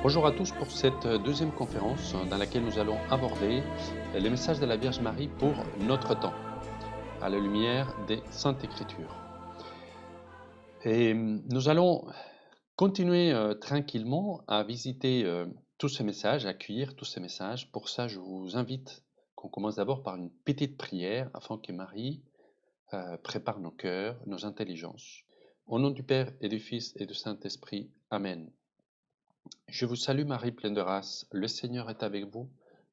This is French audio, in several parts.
Bonjour à tous pour cette deuxième conférence dans laquelle nous allons aborder les messages de la Vierge Marie pour notre temps, à la lumière des Saintes Écritures. Et nous allons continuer tranquillement à visiter tous ces messages, à accueillir tous ces messages. Pour ça, je vous invite qu'on commence d'abord par une petite prière afin que Marie prépare nos cœurs, nos intelligences. Au nom du Père et du Fils et du Saint-Esprit. Amen. Je vous salue Marie, pleine de grâce, le Seigneur est avec vous.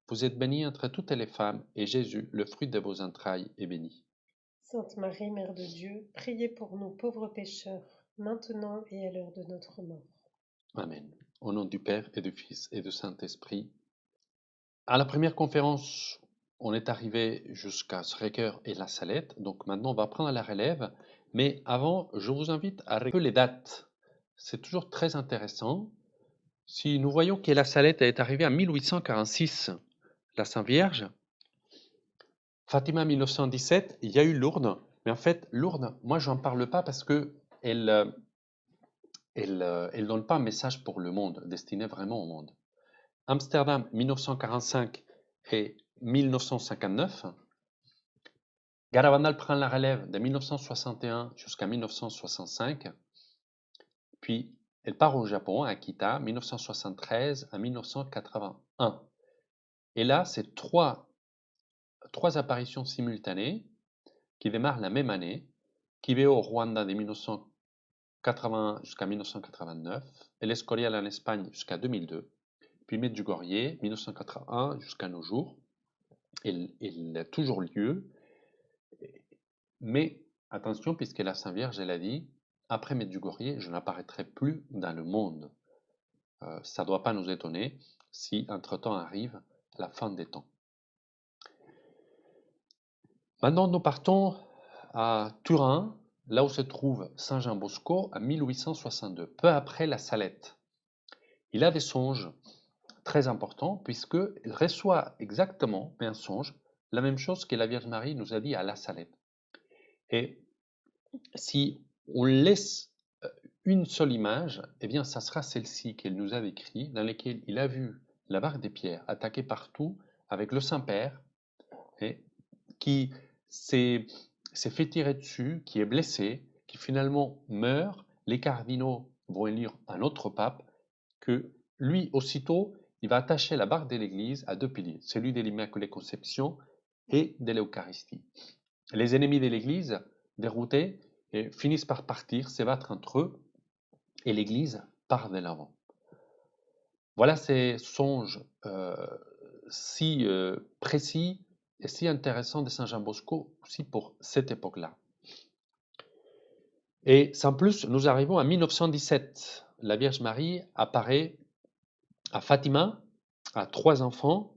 Vous êtes bénie entre toutes les femmes, et Jésus, le fruit de vos entrailles, est béni. Sainte Marie, Mère de Dieu, priez pour nous pauvres pécheurs, maintenant et à l'heure de notre mort. Amen. Au nom du Père et du Fils et du Saint-Esprit. À la première conférence, on est arrivé jusqu'à Sreker et la Salette, donc maintenant on va prendre la relève. Mais avant, je vous invite à regarder les dates. C'est toujours très intéressant. Si nous voyons que la Salette est arrivée en 1846, la Sainte Vierge, Fatima 1917, il y a eu Lourdes, mais en fait, Lourdes, moi, je n'en parle pas parce que elle donne pas un message pour le monde, destiné vraiment au monde. Amsterdam 1945 et 1959. Garabandal prend la relève de 1961 jusqu'à 1965. Puis, elle part au Japon, à Akita, 1973 à 1981. Et là, c'est trois apparitions simultanées qui démarrent la même année, qui va au Rwanda de 1980 jusqu'à 1989, El Escorial en Espagne jusqu'à 2002, puis Medjugorje 1981 jusqu'à nos jours. Il a toujours lieu, mais attention, puisque la Sainte Vierge, elle a dit, après Medjugorje, je n'apparaîtrai plus dans le monde. Ça ne doit pas nous étonner si entre-temps arrive la fin des temps. Maintenant, nous partons à Turin, là où se trouve Saint Jean Bosco, en 1862, peu après la Salette. Il a des songes très importants puisqu'il reçoit exactement, mais un songe, la même chose que la Vierge Marie nous a dit à la Salette. Et si on laisse une seule image, eh bien, ça sera celle-ci qu'elle nous a décrite, dans laquelle il a vu la barque des pierres attaquée partout avec le Saint-Père, et qui s'est fait tirer dessus, qui est blessé, qui finalement meurt. Les cardinaux vont élire un autre pape, que lui, aussitôt, il va attacher la barque de l'Église à deux piliers, celui de l'Immaculée Conception et de l'Eucharistie. Les ennemis de l'Église, déroutés, finissent par partir, se battre entre eux, et l'Église part de l'avant. Voilà ces songes si précis et si intéressants de Saint Jean Bosco aussi pour cette époque-là. Et sans plus, nous arrivons à 1917. La Vierge Marie apparaît à Fatima, a trois enfants,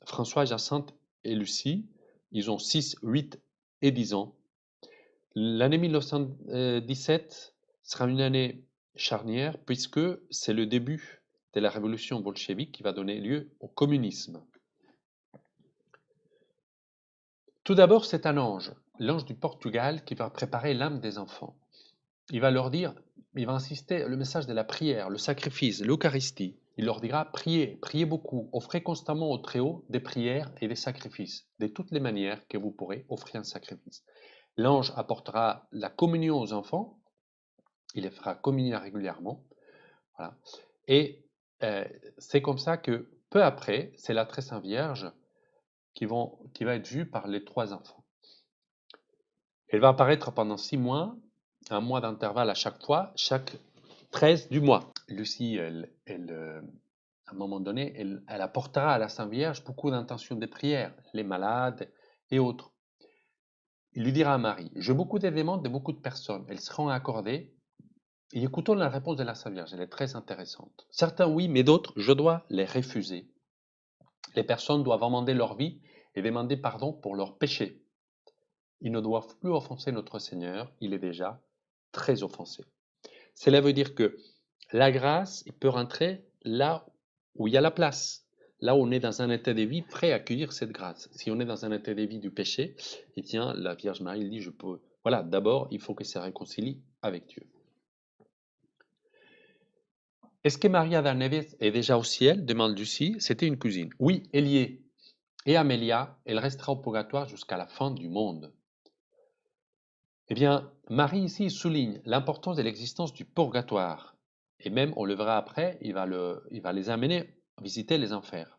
François, Jacinthe et Lucie. Ils ont 6, 8 et 10 ans. L'année 1917 sera une année charnière puisque c'est le début de la révolution bolchevique qui va donner lieu au communisme. Tout d'abord, c'est un ange, l'ange du Portugal, qui va préparer l'âme des enfants. Il va leur dire, il va insister le message de la prière, le sacrifice, l'Eucharistie. Il leur dira, priez, priez beaucoup, offrez constamment au Très-Haut des prières et des sacrifices, de toutes les manières que vous pourrez offrir un sacrifice. L'ange apportera la communion aux enfants, il les fera communier régulièrement, voilà. Et c'est comme ça que peu après, c'est la très Sainte Vierge qui va être vue par les trois enfants. Elle va apparaître pendant 6 mois, un mois d'intervalle à chaque fois, chaque 13 du mois. Lucie, à un moment donné, elle apportera à la Sainte Vierge beaucoup d'intentions de prière, les malades et autres. Il lui dira à Marie, j'ai beaucoup de demandes de beaucoup de personnes, elles seront accordées. Et écoutons la réponse de la Sainte Vierge, elle est très intéressante. Certains oui, mais d'autres, je dois les refuser. Les personnes doivent amender leur vie et demander pardon pour leurs péchés. Ils ne doivent plus offenser notre Seigneur, il est déjà très offensé. Cela veut dire que la grâce, il peut rentrer là où il y a la place, là où on est dans un état de vie prêt à accueillir cette grâce. Si on est dans un état de vie du péché, eh bien, la Vierge Marie dit, je peux. Voilà, d'abord, il faut qu'elle se réconcilie avec Dieu. Est-ce que Maria da Neves est déjà au ciel? Demande Lucie. C'était une cousine. Oui, elle y est. Et Amélia, elle restera au purgatoire jusqu'à la fin du monde. Eh bien, Marie ici souligne l'importance de l'existence du purgatoire. Et même, on le verra après, il va les amener visiter les enfers.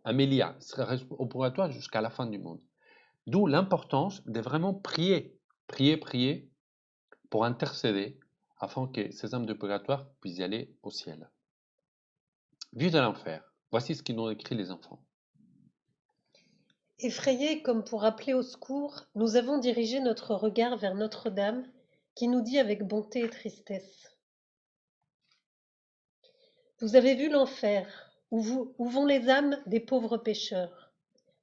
Amélia sera au purgatoire jusqu'à la fin du monde. D'où l'importance de vraiment prier, prier, prier pour intercéder afin que ces âmes de purgatoire puissent y aller au ciel. Vue de l'enfer, voici ce qu'ils nous écrit les enfants. Effrayés comme pour appeler au secours, nous avons dirigé notre regard vers Notre-Dame, qui nous dit avec bonté et tristesse: Vous avez vu l'enfer, où vont les âmes des pauvres pécheurs.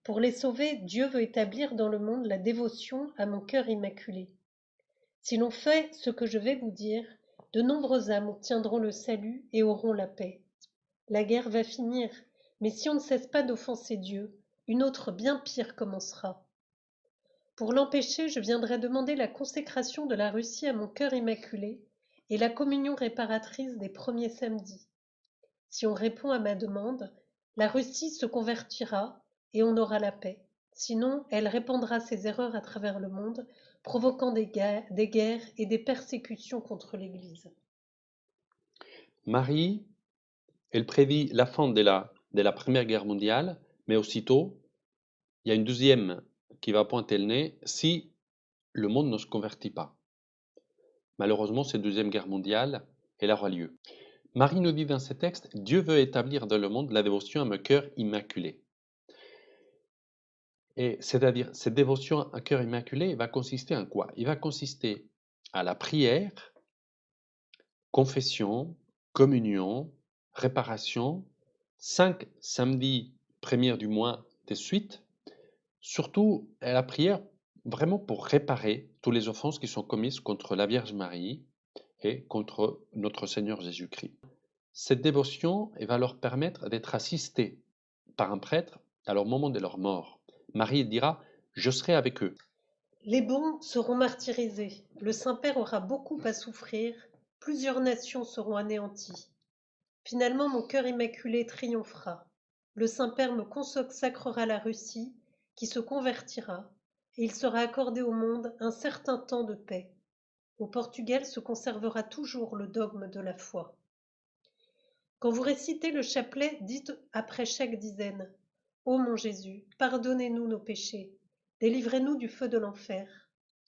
Pour les sauver, Dieu veut établir dans le monde la dévotion à mon cœur immaculé. Si l'on fait ce que je vais vous dire, de nombreuses âmes obtiendront le salut et auront la paix. La guerre va finir, mais si on ne cesse pas d'offenser Dieu, une autre bien pire commencera. Pour l'empêcher, je viendrai demander la consécration de la Russie à mon cœur immaculé et la communion réparatrice des premiers samedis. Si on répond à ma demande, la Russie se convertira et on aura la paix. Sinon, elle répandra ses erreurs à travers le monde, provoquant des guerres et des persécutions contre l'Église. Marie, elle prédit la fin de la Première Guerre mondiale, mais aussitôt, il y a une deuxième qui va pointer le nez si le monde ne se convertit pas. Malheureusement, cette deuxième guerre mondiale, elle aura lieu. Marie nous dit dans ce texte, Dieu veut établir dans le monde la dévotion à mon cœur immaculé. Et c'est-à-dire, cette dévotion à cœur immaculé va consister en quoi? Il va consister à la prière, confession, communion, réparation, 5 samedis premiers du mois de suite, surtout à la prière vraiment pour réparer toutes les offenses qui sont commises contre la Vierge Marie et contre notre Seigneur Jésus-Christ. Cette dévotion va leur permettre d'être assistés par un prêtre à leur moment de leur mort. Marie dira, je serai avec eux. Les bons seront martyrisés, le Saint-Père aura beaucoup à souffrir, plusieurs nations seront anéanties. Finalement, mon cœur immaculé triomphera. Le Saint-Père me consacrera la Russie, qui se convertira, et il sera accordé au monde un certain temps de paix. Au Portugal se conservera toujours le dogme de la foi. Quand vous récitez le chapelet, dites après chaque dizaine: Ô mon Jésus, pardonnez-nous nos péchés, délivrez-nous du feu de l'enfer,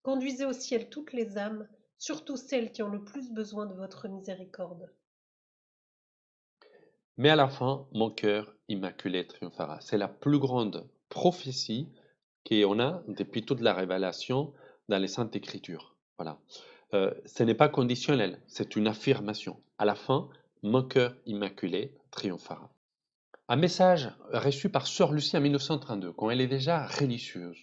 conduisez au ciel toutes les âmes, surtout celles qui ont le plus besoin de votre miséricorde. Mais à la fin, mon cœur immaculé triomphera. C'est la plus grande prophétie qu'on a depuis toute la révélation dans les Saintes Écritures. Voilà. Ce n'est pas conditionnel, c'est une affirmation. À la fin, mon cœur immaculé triomphera. Un message reçu par Sœur Lucie en 1932, quand elle est déjà religieuse.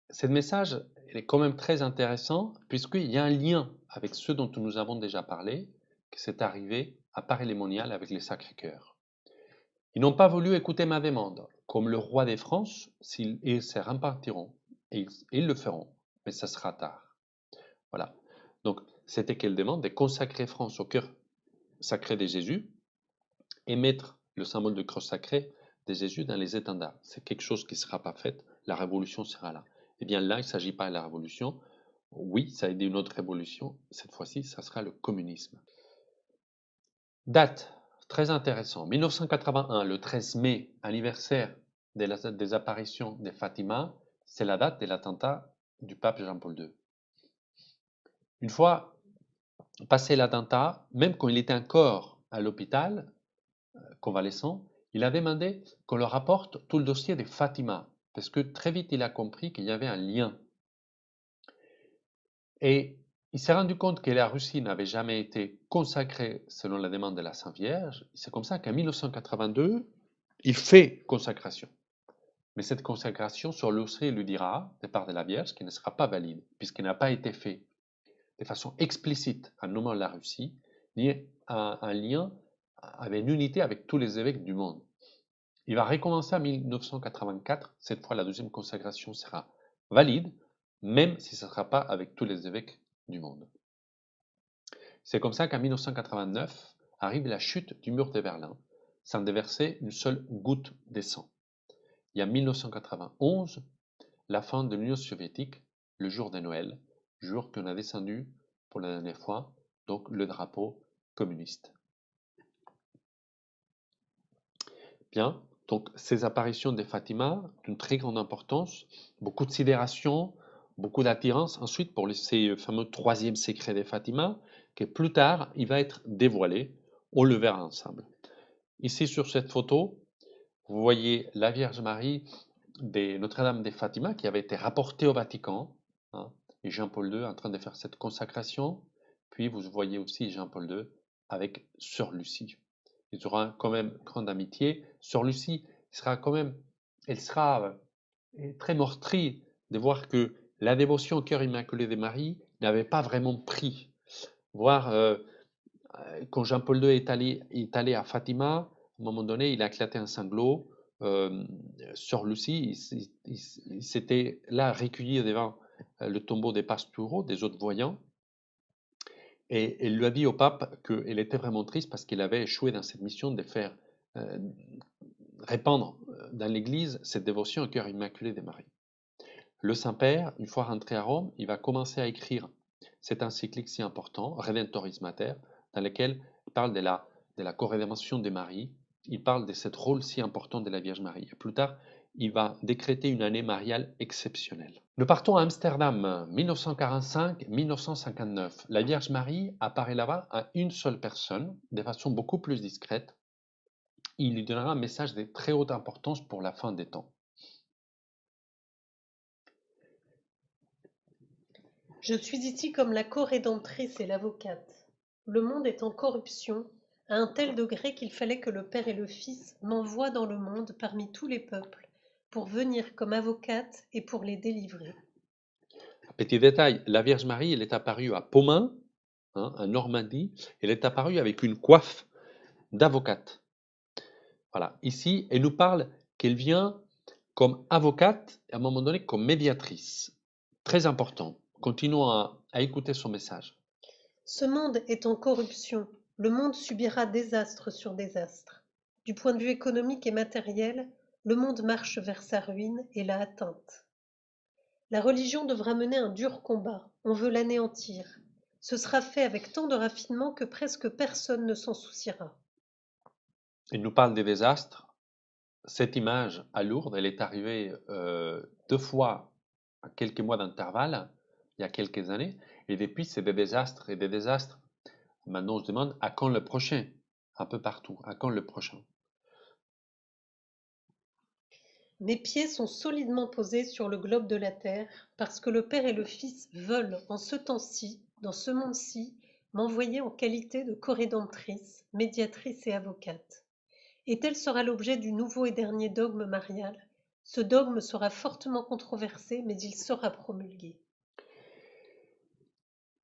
Ce message est quand même très intéressant puisqu'il y a un lien avec ce dont nous avons déjà parlé, que c'est arrivé à Paris-les-Monial avec les Sacré-Cœur. Ils n'ont pas voulu écouter ma demande, comme le roi des France, ils se repentiront, et ils le feront, mais ça sera tard. Voilà. Donc, c'était quelle demande? De consacrer France au cœur sacré de Jésus et mettre le symbole de croix sacrée de Jésus dans les étendards. C'est quelque chose qui ne sera pas fait, la révolution sera là. Eh bien là, il ne s'agit pas de la révolution. Oui, ça a été une autre révolution. Cette fois-ci, ça sera le communisme. Date, très intéressant. 1981, le 13 mai, anniversaire des apparitions de Fatima, c'est la date de l'attentat du pape Jean-Paul II. Une fois passé l'attentat, même quand il était encore à l'hôpital, convalescent, il a demandé qu'on leur rapporte tout le dossier de Fatima, parce que très vite il a compris qu'il y avait un lien. Et il s'est rendu compte que la Russie n'avait jamais été consacrée selon la demande de la Sainte Vierge. C'est comme ça qu'en 1982, il fait consacration. Mais cette consacration sur l'osserie lui dira, de part de la Vierge, qu'elle ne sera pas valide, puisqu'elle n'a pas été faite de façon explicite en nommant la Russie, ni un lien avec une unité avec tous les évêques du monde. Il va recommencer en 1984, cette fois la deuxième consacration sera valide, même si ce ne sera pas avec tous les évêques du monde. C'est comme ça qu'en 1989, arrive la chute du mur de Berlin, sans déverser une seule goutte de sang. Et en 1991, la fin de l'Union soviétique, le jour de Noël, jour qu'on a descendu pour la dernière fois, donc le drapeau communiste. Bien, donc ces apparitions de Fatima, d'une très grande importance, beaucoup de sidération, beaucoup d'attirance ensuite pour ces fameux troisième secret de Fatima, que plus tard, il va être dévoilé, on le verra ensemble. Ici sur cette photo, vous voyez la Vierge Marie de Notre-Dame de Fatima qui avait été rapportée au Vatican, hein, et Jean-Paul II en train de faire cette consacration, puis vous voyez aussi Jean-Paul II avec Sœur Lucie. Ils auront quand même grande amitié. Sœur Lucie elle sera très meurtrie de voir que la dévotion au cœur immaculé de Marie n'avait pas vraiment pris. Voir quand Jean-Paul II est allé à Fatima, à un moment donné, il a éclaté un sanglot. Sœur Lucie, il s'était là recueilli devant le tombeau des pastoureaux, des autres voyants, et elle lui a dit au pape qu'elle était vraiment triste parce qu'il avait échoué dans cette mission de faire euh, répandre dans l'Église cette dévotion au cœur immaculé de Marie. Le Saint-Père, une fois rentré à Rome, il va commencer à écrire cet encyclique si important, Redemptoris Mater, dans lequel il parle de la co-rédemption de Marie, il parle de ce rôle si important de la Vierge Marie. Et plus tard, il va décréter une année mariale exceptionnelle. Nous partons à Amsterdam, 1945-1959. La Vierge Marie apparaît là-bas à une seule personne, de façon beaucoup plus discrète. Il lui donnera un message de très haute importance pour la fin des temps. Je suis ici comme la corédemptrice et l'avocate. Le monde est en corruption, à un tel degré qu'il fallait que le Père et le Fils m'envoient dans le monde parmi tous les peuples, pour venir comme avocate et pour les délivrer. Petit détail, la Vierge Marie, elle est apparue à Pomain, hein, en Normandie. Elle est apparue avec une coiffe d'avocate. Voilà. Ici, elle nous parle qu'elle vient comme avocate et à un moment donné comme médiatrice. Très important. Continuons à écouter son message. Ce monde est en corruption. Le monde subira désastre sur désastre. Du point de vue économique et matériel, le monde marche vers sa ruine et l'a atteinte. La religion devra mener un dur combat. On veut l'anéantir. Ce sera fait avec tant de raffinement que presque personne ne s'en souciera. Elle nous parle des désastres. Cette image à Lourdes, elle est arrivée 2 fois à quelques mois d'intervalle, il y a quelques années, et depuis, c'est des désastres et des désastres. Maintenant, on se demande à quand le prochain, un peu partout, à quand le prochain. Mes pieds sont solidement posés sur le globe de la terre, parce que le Père et le Fils veulent, en ce temps-ci, dans ce monde-ci, m'envoyer en qualité de corédemptrice, médiatrice et avocate. Et tel sera l'objet du nouveau et dernier dogme marial. Ce dogme sera fortement controversé, mais il sera promulgué.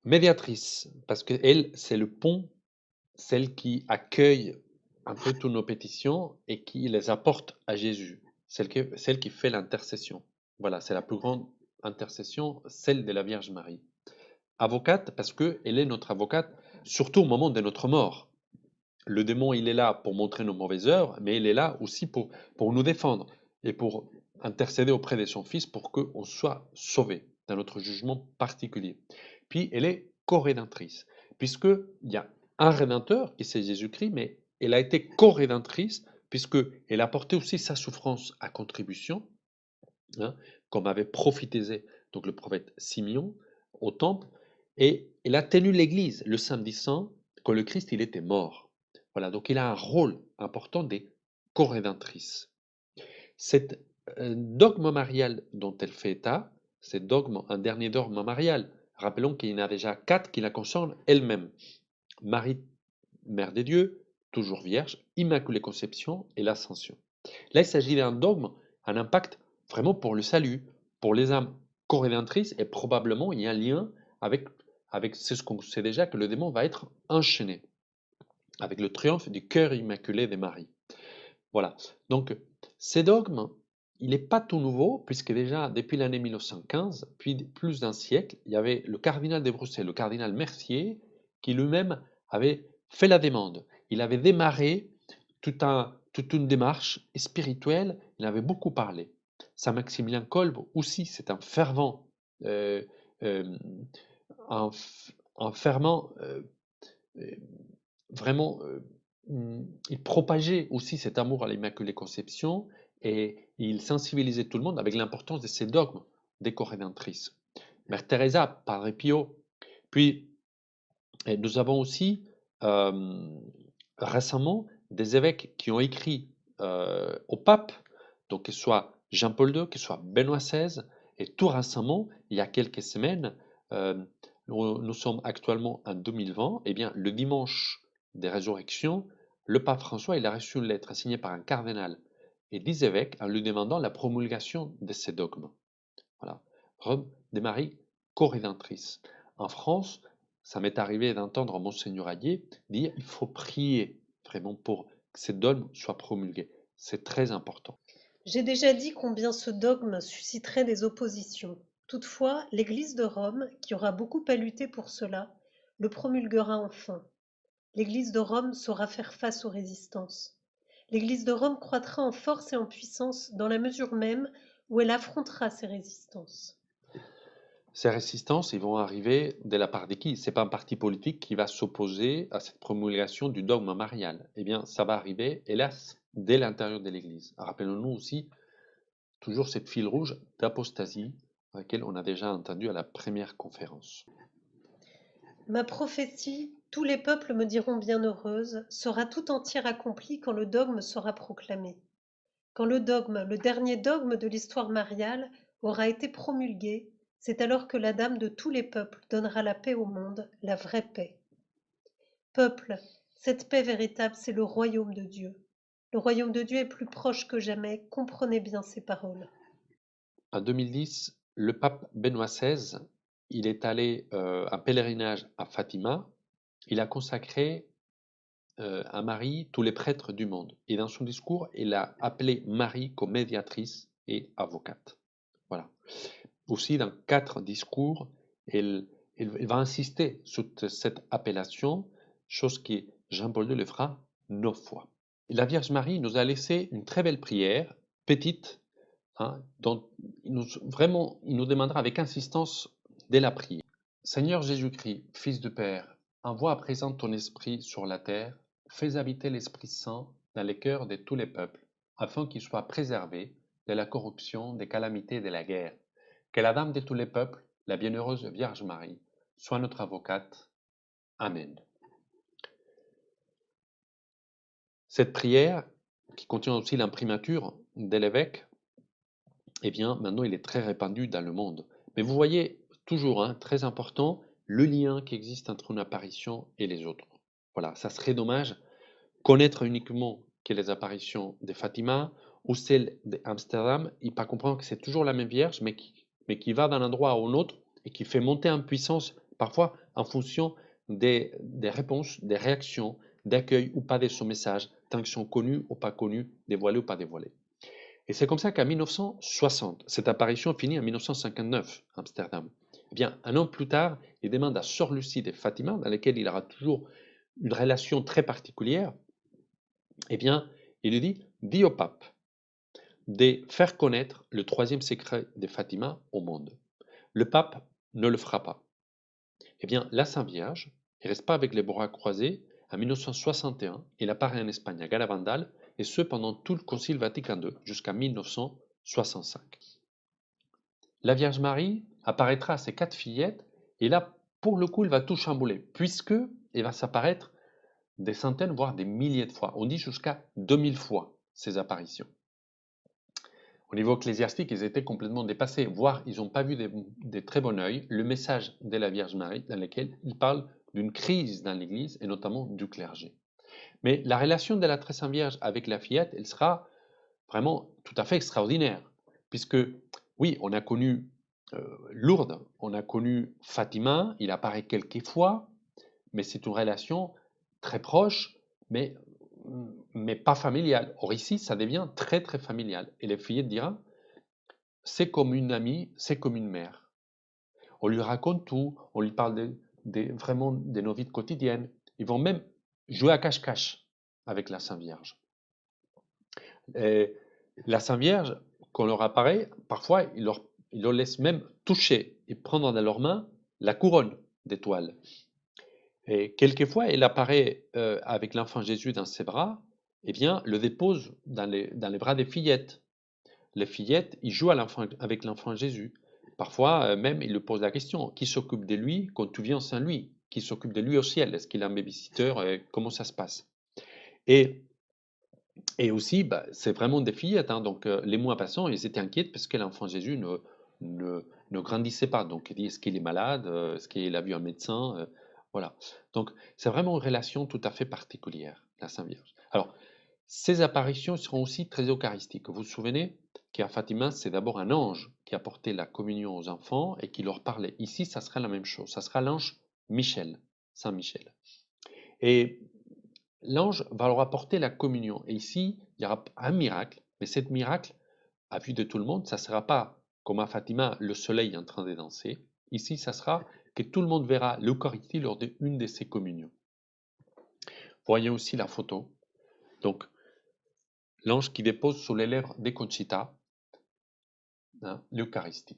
Médiatrice, parce que elle, c'est le pont, celle qui accueille un peu toutes nos pétitions et qui les apporte à Jésus, celle qui fait l'intercession. Voilà, c'est la plus grande intercession, celle de la Vierge Marie. Avocate, parce qu'elle est notre avocate, surtout au moment de notre mort. Le démon, il est là pour montrer nos mauvaises œuvres, mais il est là aussi pour nous défendre et pour intercéder auprès de son Fils pour qu'on soit sauvé dans notre jugement particulier. Puis, elle est co-rédemptrice, puisqu'il y a un rédempteur, qui c'est Jésus-Christ, mais elle a été co-rédemptrice, puisqu'elle a porté aussi sa souffrance à contribution, hein, comme avait prophétisé donc le prophète Simeon au temple, et elle a tenu l'Église le samedi saint quand le Christ il était mort. Voilà, donc il a un rôle important des co-rédemptrices. Cet dogme marial dont elle fait état, c'est un dernier dogme marial. Rappelons qu'il y en a déjà 4 qui la concernent elle-même. Marie, Mère des dieux, toujours vierge, Immaculée Conception et l'Ascension. Là, il s'agit d'un dogme, un impact vraiment pour le salut, pour les âmes co-rédemptrices, et probablement il y a un lien avec ce qu'on sait déjà, que le démon va être enchaîné avec le triomphe du cœur immaculé de Marie. Voilà. Donc, ces dogmes, il n'est pas tout nouveau, puisque déjà depuis l'année 1915, puis plus d'un siècle, il y avait le cardinal de Bruxelles, le cardinal Mercier, qui lui-même avait fait la demande. il avait démarré toute une démarche spirituelle, il avait beaucoup parlé. Saint Maximilien Kolbe aussi, c'est un fervent, euh, euh, un, un fervent, euh, vraiment, il propageait aussi cet amour à l'Immaculée Conception et il sensibilisait tout le monde avec l'importance de ces dogmes des co-rédemptrices. Mère Teresa, Padre Pio. Puis, nous avons aussi récemment des évêques qui ont écrit au pape, donc que ce soit Jean-Paul II, que ce soit Benoît XVI, et tout récemment, il y a quelques semaines, euh, nous sommes actuellement en 2020, et bien le dimanche des résurrections, le pape François il a reçu une lettre signée par un cardinal et 10 évêques en lui demandant la promulgation de ces dogmes. Voilà. Rome des Maries co-rédemptrices. En France, ça m'est arrivé d'entendre Monseigneur Aguet dire il faut prier vraiment pour que ces dogmes soient promulgués. C'est très important. J'ai déjà dit combien ce dogme susciterait des oppositions. Toutefois, l'Église de Rome, qui aura beaucoup à lutter pour cela, le promulguera enfin. L'Église de Rome saura faire face aux résistances. L'Église de Rome croîtra en force et en puissance dans la mesure même où elle affrontera ces résistances. Ces résistances, ils vont arriver de la part de qui? Ce n'est pas un parti politique qui va s'opposer à cette promulgation du dogme marial. Eh bien, ça va arriver, hélas, dès l'intérieur de l'Église. Rappelons-nous aussi toujours cette fil rouge d'apostasie à laquelle on a déjà entendu à la première conférence. Ma prophétie, tous les peuples me diront bienheureuse, sera tout entière accomplie quand le dogme sera proclamé. Quand le dogme, le dernier dogme de l'histoire mariale, aura été promulgué, c'est alors que la Dame de tous les peuples donnera la paix au monde, la vraie paix. Peuple, cette paix véritable, c'est le royaume de Dieu. Le royaume de Dieu est plus proche que jamais, comprenez bien ces paroles. En 2010, le pape Benoît XVI, il est allé en pèlerinage à Fatima. Il a consacré à Marie tous les prêtres du monde. Et dans son discours, il a appelé Marie comme médiatrice et avocate. Voilà. Aussi, dans 4 discours, il va insister sur cette appellation, chose que Jean-Paul II le fera 9 fois. Et la Vierge Marie nous a laissé une très belle prière, petite, hein, dont vraiment, il nous demandera avec insistance dès la prière. Seigneur Jésus-Christ, Fils du Père, envoie à présent ton Esprit sur la terre, fais habiter l'Esprit Saint dans les cœurs de tous les peuples, afin qu'ils soient préservés de la corruption, des calamités et de la guerre. Que la Dame de tous les peuples, la bienheureuse Vierge Marie, soit notre avocate. Amen. Cette prière, qui contient aussi l'imprimature de l'évêque, eh bien, maintenant, il est très répandu dans le monde. Mais vous voyez, toujours, hein, très important, le lien qui existe entre une apparition et les autres. Voilà, ça serait dommage connaître uniquement que les apparitions de Fatima ou celles d'Amsterdam et pas comprendre que c'est toujours la même Vierge, mais qui va d'un endroit à un autre et qui fait monter en puissance, parfois en fonction des réponses, des réactions, d'accueil ou pas de son message, d'intentions connues ou pas connues, dévoilées ou pas dévoilées. Et c'est comme ça qu'en 1960, cette apparition finit en 1959 à Amsterdam. Eh bien, un an plus tard, il demande à Sœur Lucie de Fatima, dans laquelle il aura toujours une relation très particulière, eh bien, il lui dit, dis au pape de faire connaître le troisième secret de Fatima au monde. Le pape ne le fera pas. Eh bien, la Sainte Vierge, il ne reste pas avec les bras croisés. En 1961, il apparaît en Espagne à Galavandal, et ce pendant tout le Concile Vatican II, jusqu'à 1965. La Vierge Marie apparaîtra à ses 4 fillettes, et là, pour le coup, il va tout chambouler, puisque il va s'apparaître des centaines, voire des milliers de fois. On dit jusqu'à 2000 fois ces apparitions. Au niveau ecclésiastique, ils étaient complètement dépassés, voire ils n'ont pas vu de très bon oeil le message de la Vierge Marie dans lequel il parle d'une crise dans l'Église et notamment du clergé. Mais la relation de la très sainte Vierge avec la fillette, elle sera vraiment tout à fait extraordinaire, puisque oui, on a connu Lourdes, on a connu Fatima, il apparaît quelques fois, mais c'est une relation très proche, mais, mais pas familiale. Or ici, ça devient très très familial. Et les fillettes diront, c'est comme une amie, c'est comme une mère. On lui raconte tout, on lui parle vraiment de nos vies quotidiennes. Ils vont même jouer à cache-cache. avec la Sainte Vierge. Et la Sainte Vierge, quand leur apparaît, parfois, ils leur laissent même toucher et prendre dans leurs mains la couronne d'étoiles. Et quelquefois, elle apparaît avec l'enfant Jésus dans ses bras, et bien, le dépose dans les bras des fillettes. Les fillettes, ils jouent avec l'enfant Jésus. Parfois, même, ils lui posent la question, qui s'occupe de lui quand tu viens sans lui? Qui s'occupe de lui au ciel? Est-ce qu'il a un babysitter? Comment ça se passe? Et, et aussi, bah, c'est vraiment des fillettes, hein, donc les mois passants, ils étaient inquiets parce que l'enfant Jésus ne grandissait pas. Donc, ils disent, est-ce qu'il est malade? Est-ce qu'il a vu un médecin? Voilà. Donc, c'est vraiment une relation tout à fait particulière, la Sainte Vierge. Alors, ces apparitions seront aussi très eucharistiques. Vous vous souvenez qu'à Fatima, c'est d'abord un ange qui apportait la communion aux enfants et qui leur parlait. Ici, ça sera la même chose. Ça sera l'ange Michel, Saint Michel. Et l'ange va leur apporter la communion. Et ici, il y aura un miracle. Mais cet miracle, à vue de tout le monde, ça ne sera pas comme à Fatima, le soleil en train de danser. Ici, ça sera que tout le monde verra l'Eucharistie lors d'une de ces communions. Voyez aussi la photo. Donc, l'ange qui dépose sur les lèvres de Conchita l'Eucharistie.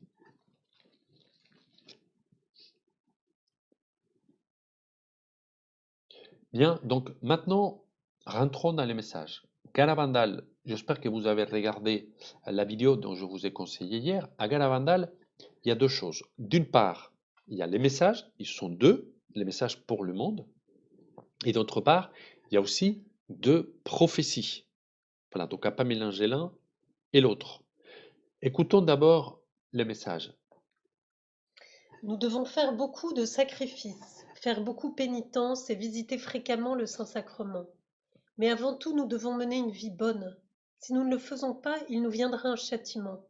Bien, donc maintenant, rentrons dans les messages. Garavandal, j'espère que vous avez regardé la vidéo dont je vous ai conseillé hier. À Garavandal, il y a deux choses. D'une part, il y a les messages, ils sont deux, les messages pour le monde. Et d'autre part, il y a aussi deux prophéties. Voilà, donc à ne pas mélanger l'un et l'autre. Écoutons d'abord les messages. Nous devons faire beaucoup de sacrifices, faire beaucoup pénitence et visiter fréquemment le Saint-Sacrement. Mais avant tout, nous devons mener une vie bonne. Si nous ne le faisons pas, il nous viendra un châtiment.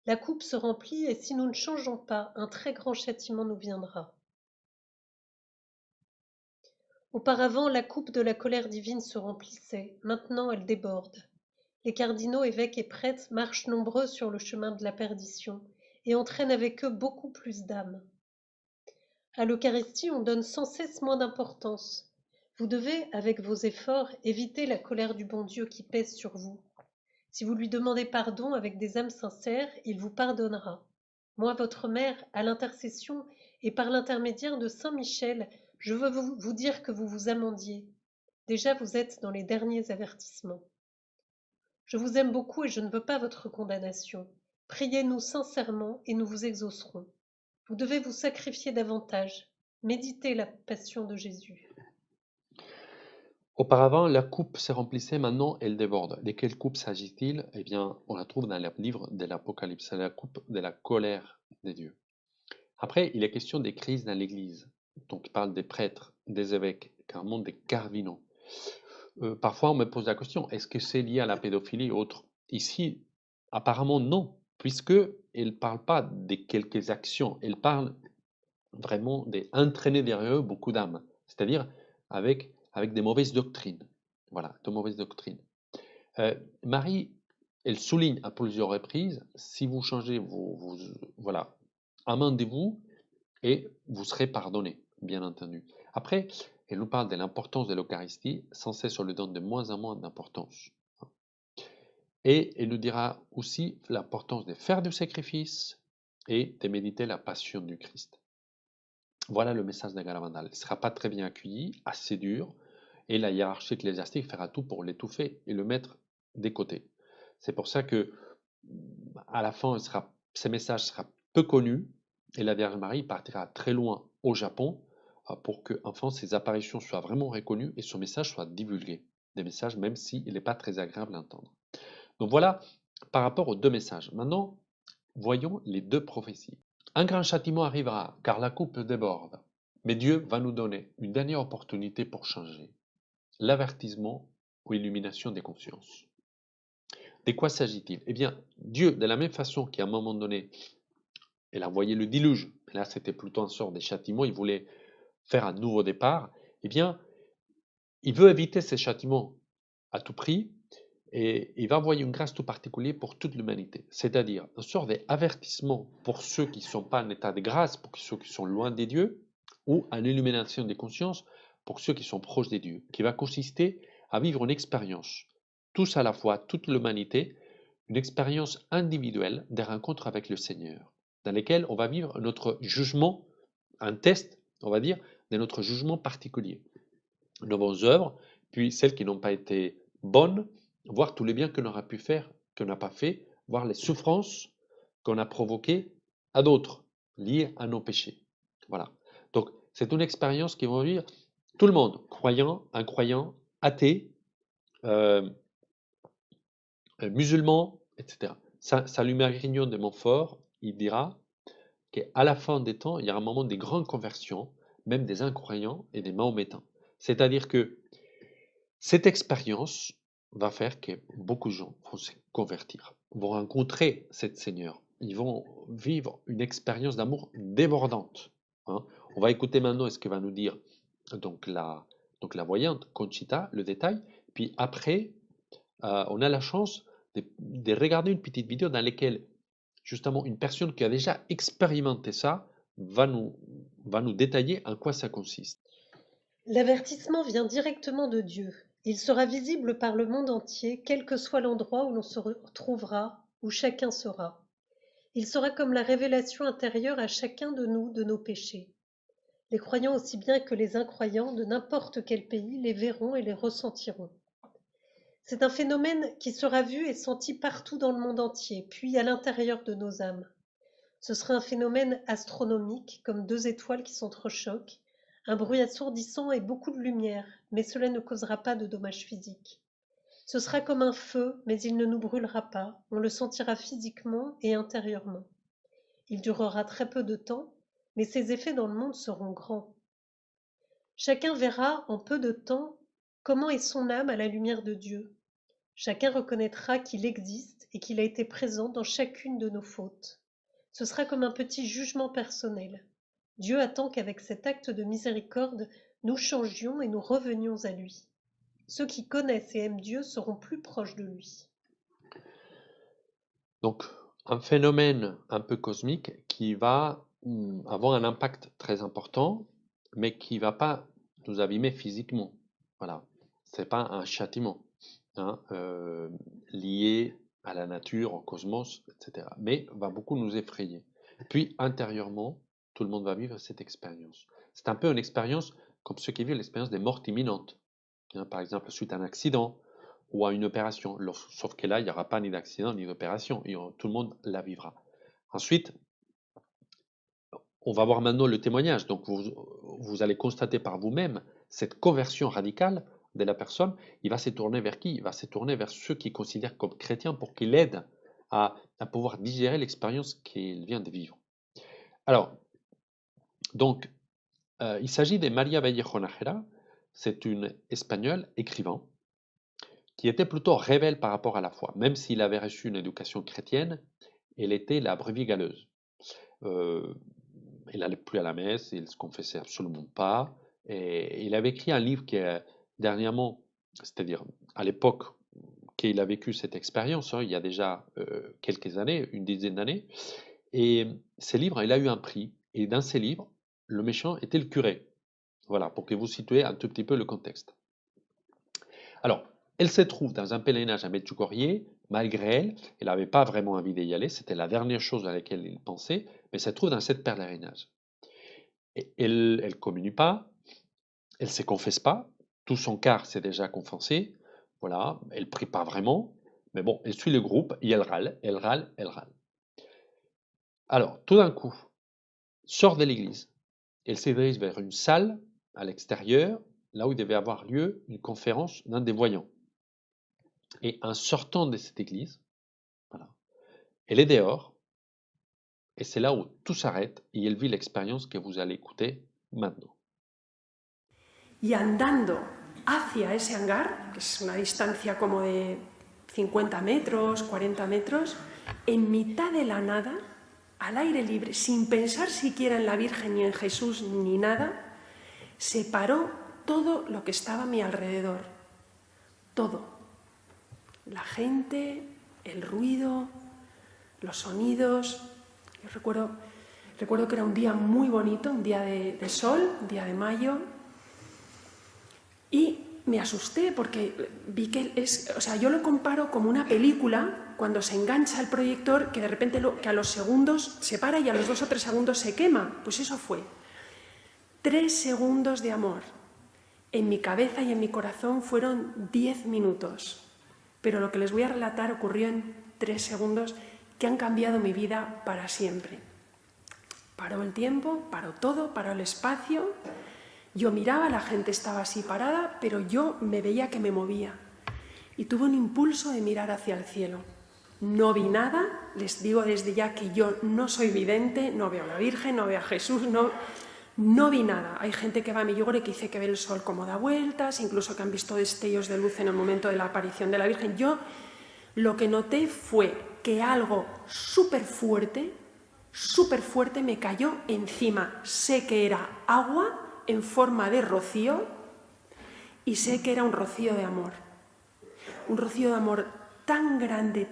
La coupe se remplit et si nous ne changeons pas, un très grand châtiment nous viendra. Auparavant, la coupe de la colère divine se remplissait, maintenant elle déborde. Les cardinaux, évêques et prêtres marchent nombreux sur le chemin de la perdition et entraînent avec eux beaucoup plus d'âmes. À l'Eucharistie, on donne sans cesse moins d'importance. Vous devez, avec vos efforts, éviter la colère du bon Dieu qui pèse sur vous. Si vous lui demandez pardon avec des âmes sincères, il vous pardonnera. Moi, votre mère, à l'intercession et par l'intermédiaire de Saint Michel, je veux vous dire que vous vous amendiez. Déjà, vous êtes dans les derniers avertissements. Je vous aime beaucoup et je ne veux pas votre condamnation. Priez-nous sincèrement et nous vous exaucerons. Vous devez vous sacrifier davantage. Méditez la passion de Jésus. Auparavant, la coupe se remplissait, maintenant elle déborde. De quelle coupe s'agit-il? Eh bien, on la trouve dans le livre de l'Apocalypse, c'est la coupe de la colère de Dieu. Après, il est question des crises dans l'Église. Donc, il parle des prêtres, des évêques, carrément des cardinaux. Parfois, on me pose la question, est-ce que c'est lié à la pédophilie ou autre? Ici, apparemment non, puisque elle ne parle pas de quelques actions, elle parle vraiment d'entraîner derrière eux beaucoup d'âmes, c'est-à-dire avec des mauvaises doctrines. Voilà, de mauvaises doctrines. Marie, elle souligne à plusieurs reprises, si vous changez voilà, amendez-vous et vous serez pardonné, bien entendu. Après, elle nous parle de l'importance de l'Eucharistie, sans cesse on lui donne de moins en moins d'importance. Et elle nous dira aussi l'importance de faire du sacrifice et de méditer la passion du Christ. Voilà le message de Garavandal. Il ne sera pas très bien accueilli, assez dur, et la hiérarchie ecclésiastique fera tout pour l'étouffer et le mettre des côtés. C'est pour ça que, à la fin, ce message sera peu connu, et la Vierge Marie partira très loin au Japon pour que, enfin, ses apparitions soient vraiment reconnues et son message soit divulgué. Des messages, même s'il n'est pas très agréable à entendre. Donc voilà, par rapport aux deux messages. Maintenant, voyons les deux prophéties. Un grand châtiment arrivera, car la coupe déborde. Mais Dieu va nous donner une dernière opportunité pour changer. L'avertissement ou illumination des consciences. De quoi s'agit-il? Eh bien, Dieu, de la même façon qu'à un moment donné, il a envoyé le déluge, là c'était plutôt un sort de châtiment, il voulait faire un nouveau départ, eh bien, il veut éviter ces châtiments à tout prix, et il va envoyer une grâce tout particulière pour toute l'humanité. C'est-à-dire un sort d'avertissement pour ceux qui ne sont pas en état de grâce, pour ceux qui sont loin des dieux, ou une illumination des consciences pour ceux qui sont proches des dieux, qui va consister à vivre une expérience, tous à la fois, toute l'humanité, une expérience individuelle des rencontres avec le Seigneur, dans lesquelles on va vivre notre jugement, un test, on va dire, de notre jugement particulier. Nos bonnes œuvres, puis celles qui n'ont pas été bonnes, voir tous les biens qu'on aura pu faire, qu'on n'a pas fait, voir les souffrances qu'on a provoquées à d'autres, liées à nos péchés. Voilà. Donc, c'est une expérience qui va vivre tout le monde, croyant, incroyant, athée, musulman, etc. Saint Louis Grignon de Montfort, il dira qu'à la fin des temps, il y a un moment des grandes conversions, même des incroyants et des mahométans. C'est-à-dire que cette expérience va faire que beaucoup de gens vont se convertir, vont rencontrer cette Seigneur. Ils vont vivre une expérience d'amour débordante. Hein. On va écouter maintenant ce que va nous dire donc la voyante Conchita, le détail. Puis après, on a la chance de regarder une petite vidéo dans laquelle justement une personne qui a déjà expérimenté ça va nous détailler en quoi ça consiste. L'avertissement vient directement de Dieu. Il sera visible par le monde entier, quel que soit l'endroit où l'on se trouvera, où chacun sera. Il sera comme la révélation intérieure à chacun de nous de nos péchés. Les croyants aussi bien que les incroyants de n'importe quel pays les verront et les ressentiront. C'est un phénomène qui sera vu et senti partout dans le monde entier, puis à l'intérieur de nos âmes. Ce sera un phénomène astronomique, comme deux étoiles qui s'entrechoquent, un bruit assourdissant et beaucoup de lumière, mais cela ne causera pas de dommages physiques. Ce sera comme un feu, mais il ne nous brûlera pas, on le sentira physiquement et intérieurement. Il durera très peu de temps, mais ses effets dans le monde seront grands. Chacun verra en peu de temps comment est son âme à la lumière de Dieu. Chacun reconnaîtra qu'il existe et qu'il a été présent dans chacune de nos fautes. Ce sera comme un petit jugement personnel. Dieu attend qu'avec cet acte de miséricorde, nous changions et nous revenions à lui. Ceux qui connaissent et aiment Dieu seront plus proches de lui. Donc, un phénomène un peu cosmique qui va avoir un impact très important, mais qui ne va pas nous abîmer physiquement. Voilà. Ce n'est pas un châtiment hein, lié à la nature, au cosmos, etc. Mais va beaucoup nous effrayer. Puis, intérieurement, tout le monde va vivre cette expérience. C'est un peu une expérience comme ceux qui vivent l'expérience des morts imminentes. Hein, par exemple, suite à un accident ou à une opération. Sauf que là, il n'y aura pas ni d'accident ni d'opération. Tout le monde la vivra. Ensuite, on va voir maintenant le témoignage. Donc, vous allez constater par vous-même cette conversion radicale de la personne. Il va se tourner vers qui? Il va se tourner vers ceux qu'il considère comme chrétiens pour qu'il aide à pouvoir digérer l'expérience qu'il vient de vivre. Alors, donc, il s'agit de María Vallejo Nájera. C'est une Espagnole écrivain qui était plutôt rebelle par rapport à la foi. Même s'il avait reçu une éducation chrétienne, elle était la brebis galeuse. Il n'allait plus à la messe, il ne se confessait absolument pas. Et il avait écrit un livre qui est dernièrement, c'est-à-dire à l'époque qu'il a vécu cette expérience, hein, il y a déjà quelques années, une dizaine d'années. Et ce livre, il a eu un prix. Et dans ces livres, le méchant était le curé. Voilà, pour que vous situez un tout petit peu le contexte. Alors, elle se trouve dans un pèlerinage à Medjugorje. Malgré elle n'avait pas vraiment envie d'y aller. C'était la dernière chose à laquelle il pensait, mais elle se trouve dans cette pèlerinage. Et elle ne communie pas, elle ne se confesse pas. Tout son quart s'est déjà confessé. Voilà, elle ne prie pas vraiment, mais bon, elle suit le groupe et elle râle, elle râle, elle râle. Alors, tout d'un coup, sort de l'église. Elle se dirige vers une salle à l'extérieur, là où il devait avoir lieu une conférence d'un des voyants. Et en sortant de cette église, voilà, elle est dehors, et c'est là où tout s'arrête, et elle vit l'expérience que vous allez écouter maintenant. Y andando hacia ese hangar, que es una distancia como de 50 metros, 40 metros, en mitad de la nada, al aire libre, sin pensar siquiera en la Virgen ni en Jesús ni nada, se paró todo lo que estaba a mi alrededor. Todo. La gente, el ruido, los sonidos. Yo recuerdo que era un día muy bonito, un día de sol, un día de mayo. Y me asusté porque vi que yo lo comparo como una película cuando se engancha el proyector que de repente que a los segundos se para y a los 2 o 3 segundos se quema. Pues eso fue. 3 segundos de amor. En mi cabeza y en mi corazón fueron 10 minutos. Pero lo que les voy a relatar ocurrió en 3 segundos que han cambiado mi vida para siempre. Paró el tiempo, paró todo, paró el espacio. Yo miraba, la gente estaba así parada, pero yo me veía que me movía. Y tuve un impulso de mirar hacia el cielo. No vi nada, les digo desde ya que yo no soy vidente, no veo a la Virgen, no veo a Jesús, no vi nada. Hay gente que va a Medjugorje que dice que ve el sol como da vueltas, incluso que han visto destellos de luz en el momento de la aparición de la Virgen. Yo lo que noté fue que algo súper fuerte me cayó encima. Sé que era agua en forma de rocío y sé que era un rocío de amor. Un rocío de amor tan grande,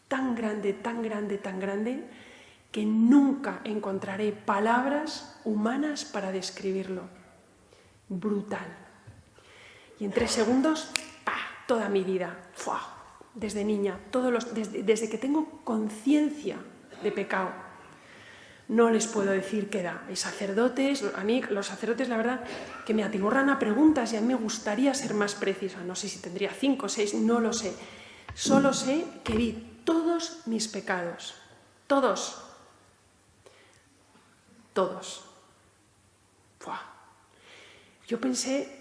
tan grande, tan grande, tan grande, que nunca encontraré palabras humanas para describirlo. Brutal. Y en 3 segundos, ¡pah!, toda mi vida. ¡Fua! Desde niña, desde que tengo conciencia de pecado. No les puedo decir qué edad. Hay sacerdotes, a mí los sacerdotes la verdad que me atiborran a preguntas y a mí me gustaría ser más precisa. No sé si tendría 5 o 6, no lo sé. Solo sé que vi todos mis pecados. Todos. Todos. ¡Fua! Yo pensé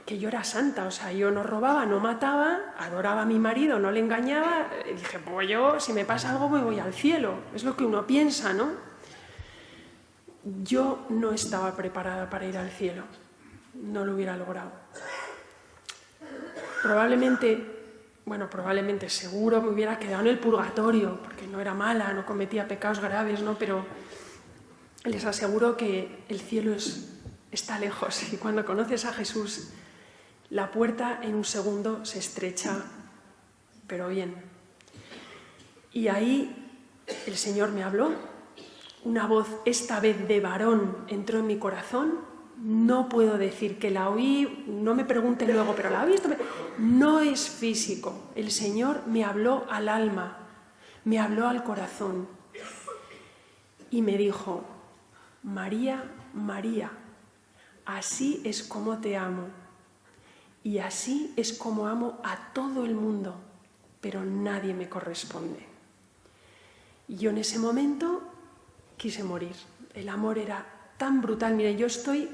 que yo era santa, o sea, yo no robaba, no mataba, adoraba a mi marido, no le engañaba. Y dije, pues yo, si me pasa algo, me voy al cielo. Es lo que uno piensa, ¿no? Yo no estaba preparada para ir al cielo. No lo hubiera logrado. Probablemente, seguro me hubiera quedado en el purgatorio, porque no era mala, no cometía pecados graves, ¿no? Pero les aseguro que el cielo está lejos y cuando conoces a Jesús, la puerta en un segundo se estrecha, pero bien. Y ahí el Señor me habló, una voz esta vez de varón entró en mi corazón, no puedo decir que la oí, no me pregunten luego, pero la oí, no es físico, el Señor me habló al alma, me habló al corazón y me dijo, María, María, así es como te amo y así es como amo a todo el mundo, pero nadie me corresponde. Y yo en ese momento quise morir. El amor era tan brutal. Miren, yo estoy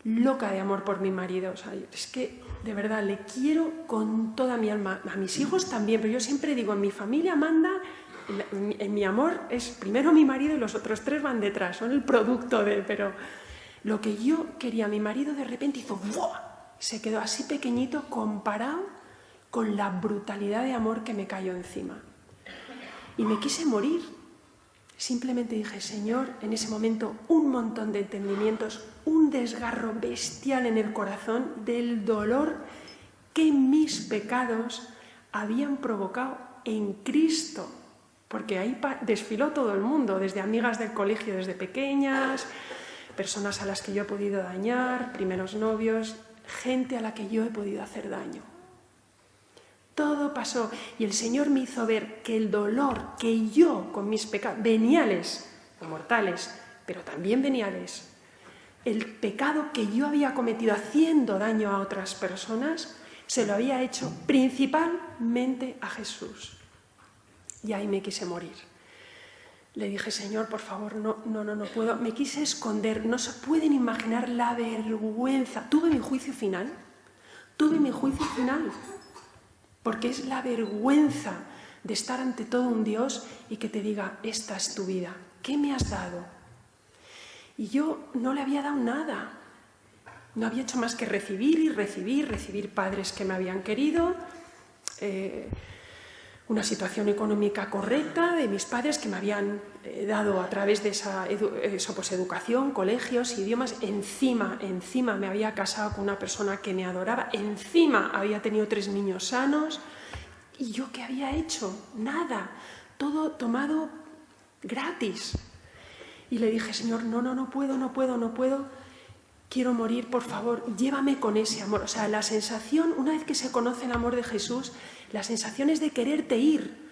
loca de amor por mi marido. O sea, es que de verdad le quiero con toda mi alma. A mis hijos también, pero yo siempre digo, en mi familia manda, en mi amor es primero mi marido y los otros 3 van detrás, son el producto de... Pero lo que yo quería, mi marido de repente hizo ¡buah! Se quedó así pequeñito comparado con la brutalidad de amor que me cayó encima. Y me quise morir. Simplemente dije, Señor, en ese momento un montón de entendimientos, un desgarro bestial en el corazón del dolor que mis pecados habían provocado en Cristo. Porque ahí desfiló todo el mundo, desde amigas del colegio desde pequeñas, personas a las que yo he podido dañar, primeros novios, gente a la que yo he podido hacer daño. Todo pasó y el Señor me hizo ver que el dolor que yo con mis pecados, veniales o mortales, pero también veniales, el pecado que yo había cometido haciendo daño a otras personas, se lo había hecho principalmente a Jesús. Y ahí me quise morir. Le dije, Señor, por favor, no puedo. Me quise esconder, no se pueden imaginar la vergüenza. Tuve mi juicio final, porque es la vergüenza de estar ante todo un Dios y que te diga, esta es tu vida, ¿qué me has dado? Y yo no le había dado nada, no había hecho más que recibir padres que me habían querido, una situación económica correcta de mis padres que me habían dado a través de educación, colegios, idiomas. Encima me había casado con una persona que me adoraba, encima había tenido 3 niños sanos. ¿Y yo qué había hecho? Nada, todo tomado gratis. Y le dije, Señor, no puedo. quiero morir, por favor, llévame con ese amor. O sea, la sensación, una vez que se conoce el amor de Jesús, la sensación es de quererte ir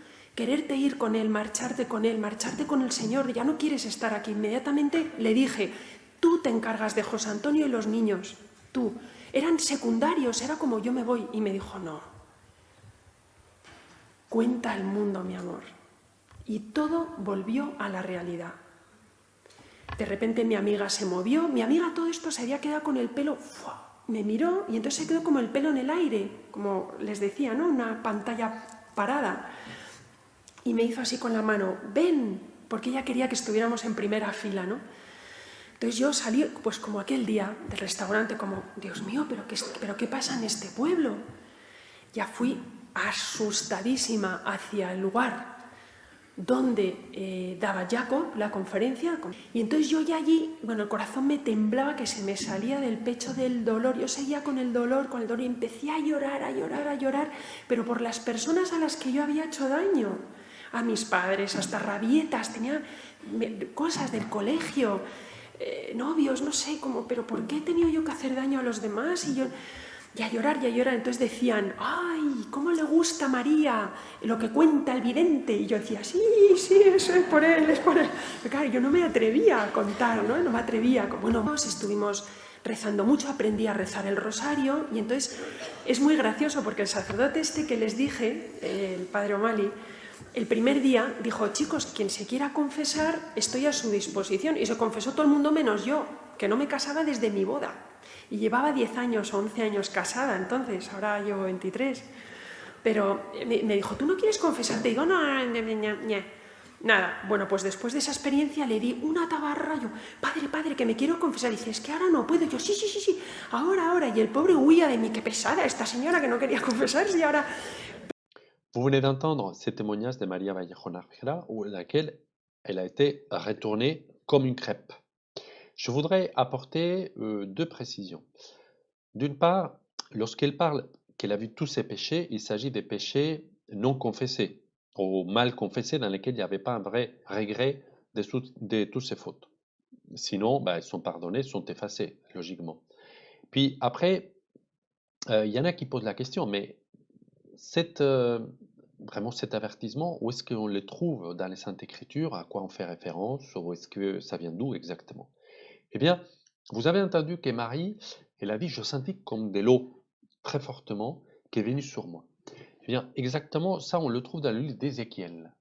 con Él, marcharte con el Señor, ya no quieres estar aquí. Inmediatamente le dije, tú te encargas de José Antonio y los niños, tú. Eran secundarios, era como yo me voy. Y me dijo, no, cuenta el mundo, mi amor. Y todo volvió a la realidad. De repente mi amiga se movió, mi amiga todo esto se había quedado con el pelo, ¡fua! Me miró y entonces se quedó como el pelo en el aire, como les decía, ¿no? Una pantalla parada. Y me hizo así con la mano, ven, porque ella quería que estuviéramos en primera fila, ¿no? Entonces yo salí, pues como aquel día del restaurante, como, Dios mío, ¿pero qué pasa en este pueblo? Ya fui asustadísima hacia el lugar donde daba Jacob la conferencia. Y entonces yo ya allí, bueno, el corazón me temblaba, que se me salía del pecho del dolor. Yo seguía con el dolor, y empecé a llorar, pero por las personas a las que yo había hecho daño. A mis padres, hasta rabietas, tenía cosas del colegio, novios, no sé, pero ¿por qué he tenido yo que hacer daño a los demás? Y yo, y a llorar. Entonces decían, ¡ay, cómo le gusta a María lo que cuenta el vidente! Y yo decía, sí, eso es por él. Pero claro, yo no me atrevía a contar, ¿no? No me atrevía. Bueno, estuvimos rezando mucho, aprendí a rezar el rosario, y entonces es muy gracioso porque el sacerdote este que les dije, el padre O'Malley, el primer día dijo, chicos, quien se quiera confesar, estoy a su disposición. Y se confesó todo el mundo menos yo, que no me casaba desde mi boda. Y llevaba 10 años o 11 años casada, entonces, ahora llevo 23. Pero me dijo, ¿tú no quieres confesarte? Y digo, no. Nada, bueno, pues después de esa experiencia le di una tabarra, yo, padre, que me quiero confesar. Y dice, es que ahora no puedo. Yo, sí, ahora. Y el pobre huía de mí, qué pesada esta señora que no quería confesarse y ahora... Vous venez d'entendre ces témoignages de María Vallejo Nájera, dans laquelle elle a été retournée comme une crêpe. Je voudrais apporter deux précisions. D'une part, lorsqu'elle parle qu'elle a vu tous ses péchés, il s'agit des péchés non confessés, ou mal confessés, dans lesquels il n'y avait pas un vrai regret de toutes ses fautes. Sinon, elles sont pardonnées, sont effacées, logiquement. Puis après, il y en a qui posent la question, mais vraiment cet avertissement, où est-ce qu'on le trouve dans les Saintes Écritures, à quoi on fait référence, ou est-ce que ça vient d'où exactement? Eh bien, vous avez entendu que Marie, elle a dit, je sentis comme de l'eau, très fortement, qui est venue sur moi. Eh bien, exactement ça, on le trouve dans le livre d'Ézéchiel.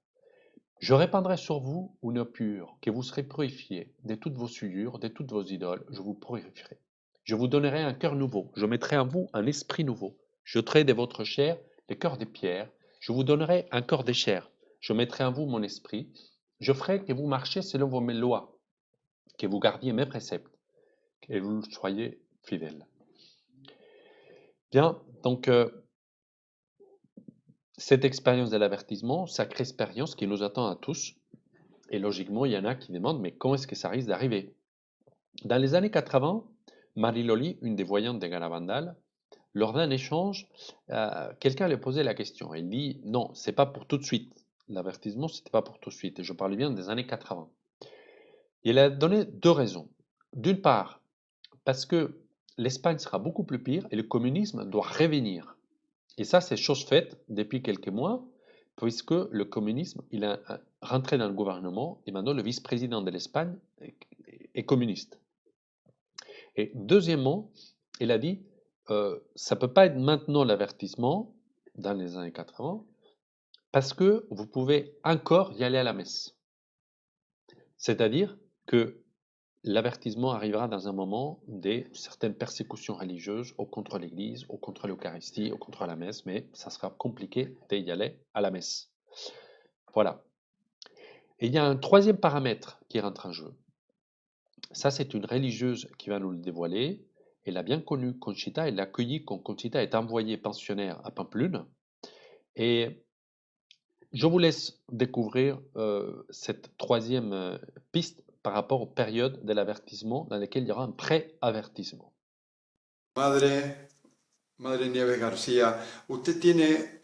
Je répandrai sur vous une eau pure, que vous serez purifiés de toutes vos souillures, de toutes vos idoles, je vous purifierai. Je vous donnerai un cœur nouveau, je mettrai en vous un esprit nouveau. Je ôterai de votre chair le cœur de pierre, je vous donnerai un corps de chair. Je mettrai en vous mon esprit, je ferai que vous marchiez selon mes lois, que vous gardiez mes préceptes, que vous soyez fidèles. Bien, donc cette expérience de l'avertissement, sacrée expérience qui nous attend à tous, et logiquement, il y en a qui demandent, mais quand est-ce que ça risque d'arriver? Dans les années 80, Marie-Loli, une des voyantes de Garavandal, lors d'un échange, quelqu'un lui a posé la question. Elle dit, non, c'est pas pour tout de suite. L'avertissement, c'était pas pour tout de suite. Et je parle bien des années 80. Et elle a donné deux raisons. D'une part, parce que l'Espagne sera beaucoup plus pire et le communisme doit revenir. Et ça, c'est chose faite depuis quelques mois, puisque le communisme, il est rentré dans le gouvernement et maintenant le vice-président de l'Espagne est communiste. Et deuxièmement, elle a dit, ça ne peut pas être maintenant l'avertissement, dans les années 80, parce que vous pouvez encore y aller à la messe. C'est-à-dire que l'avertissement arrivera dans un moment de certaines persécutions religieuses ou contre l'Église, ou contre l'Eucharistie, ou contre la messe, mais ça sera compliqué d'y aller à la messe. Voilà. Et il y a un troisième paramètre qui rentre en jeu. Ça, c'est une religieuse qui va nous le dévoiler. Elle a bien connu Conchita, elle l'a accueillie quand Conchita est envoyée pensionnaire à Pampelune. Et je vous laisse découvrir cette troisième piste par rapport aux périodes de l'avertissement dans lesquelles il y aura un pré-avertissement. Madre Nieves García, usted tiene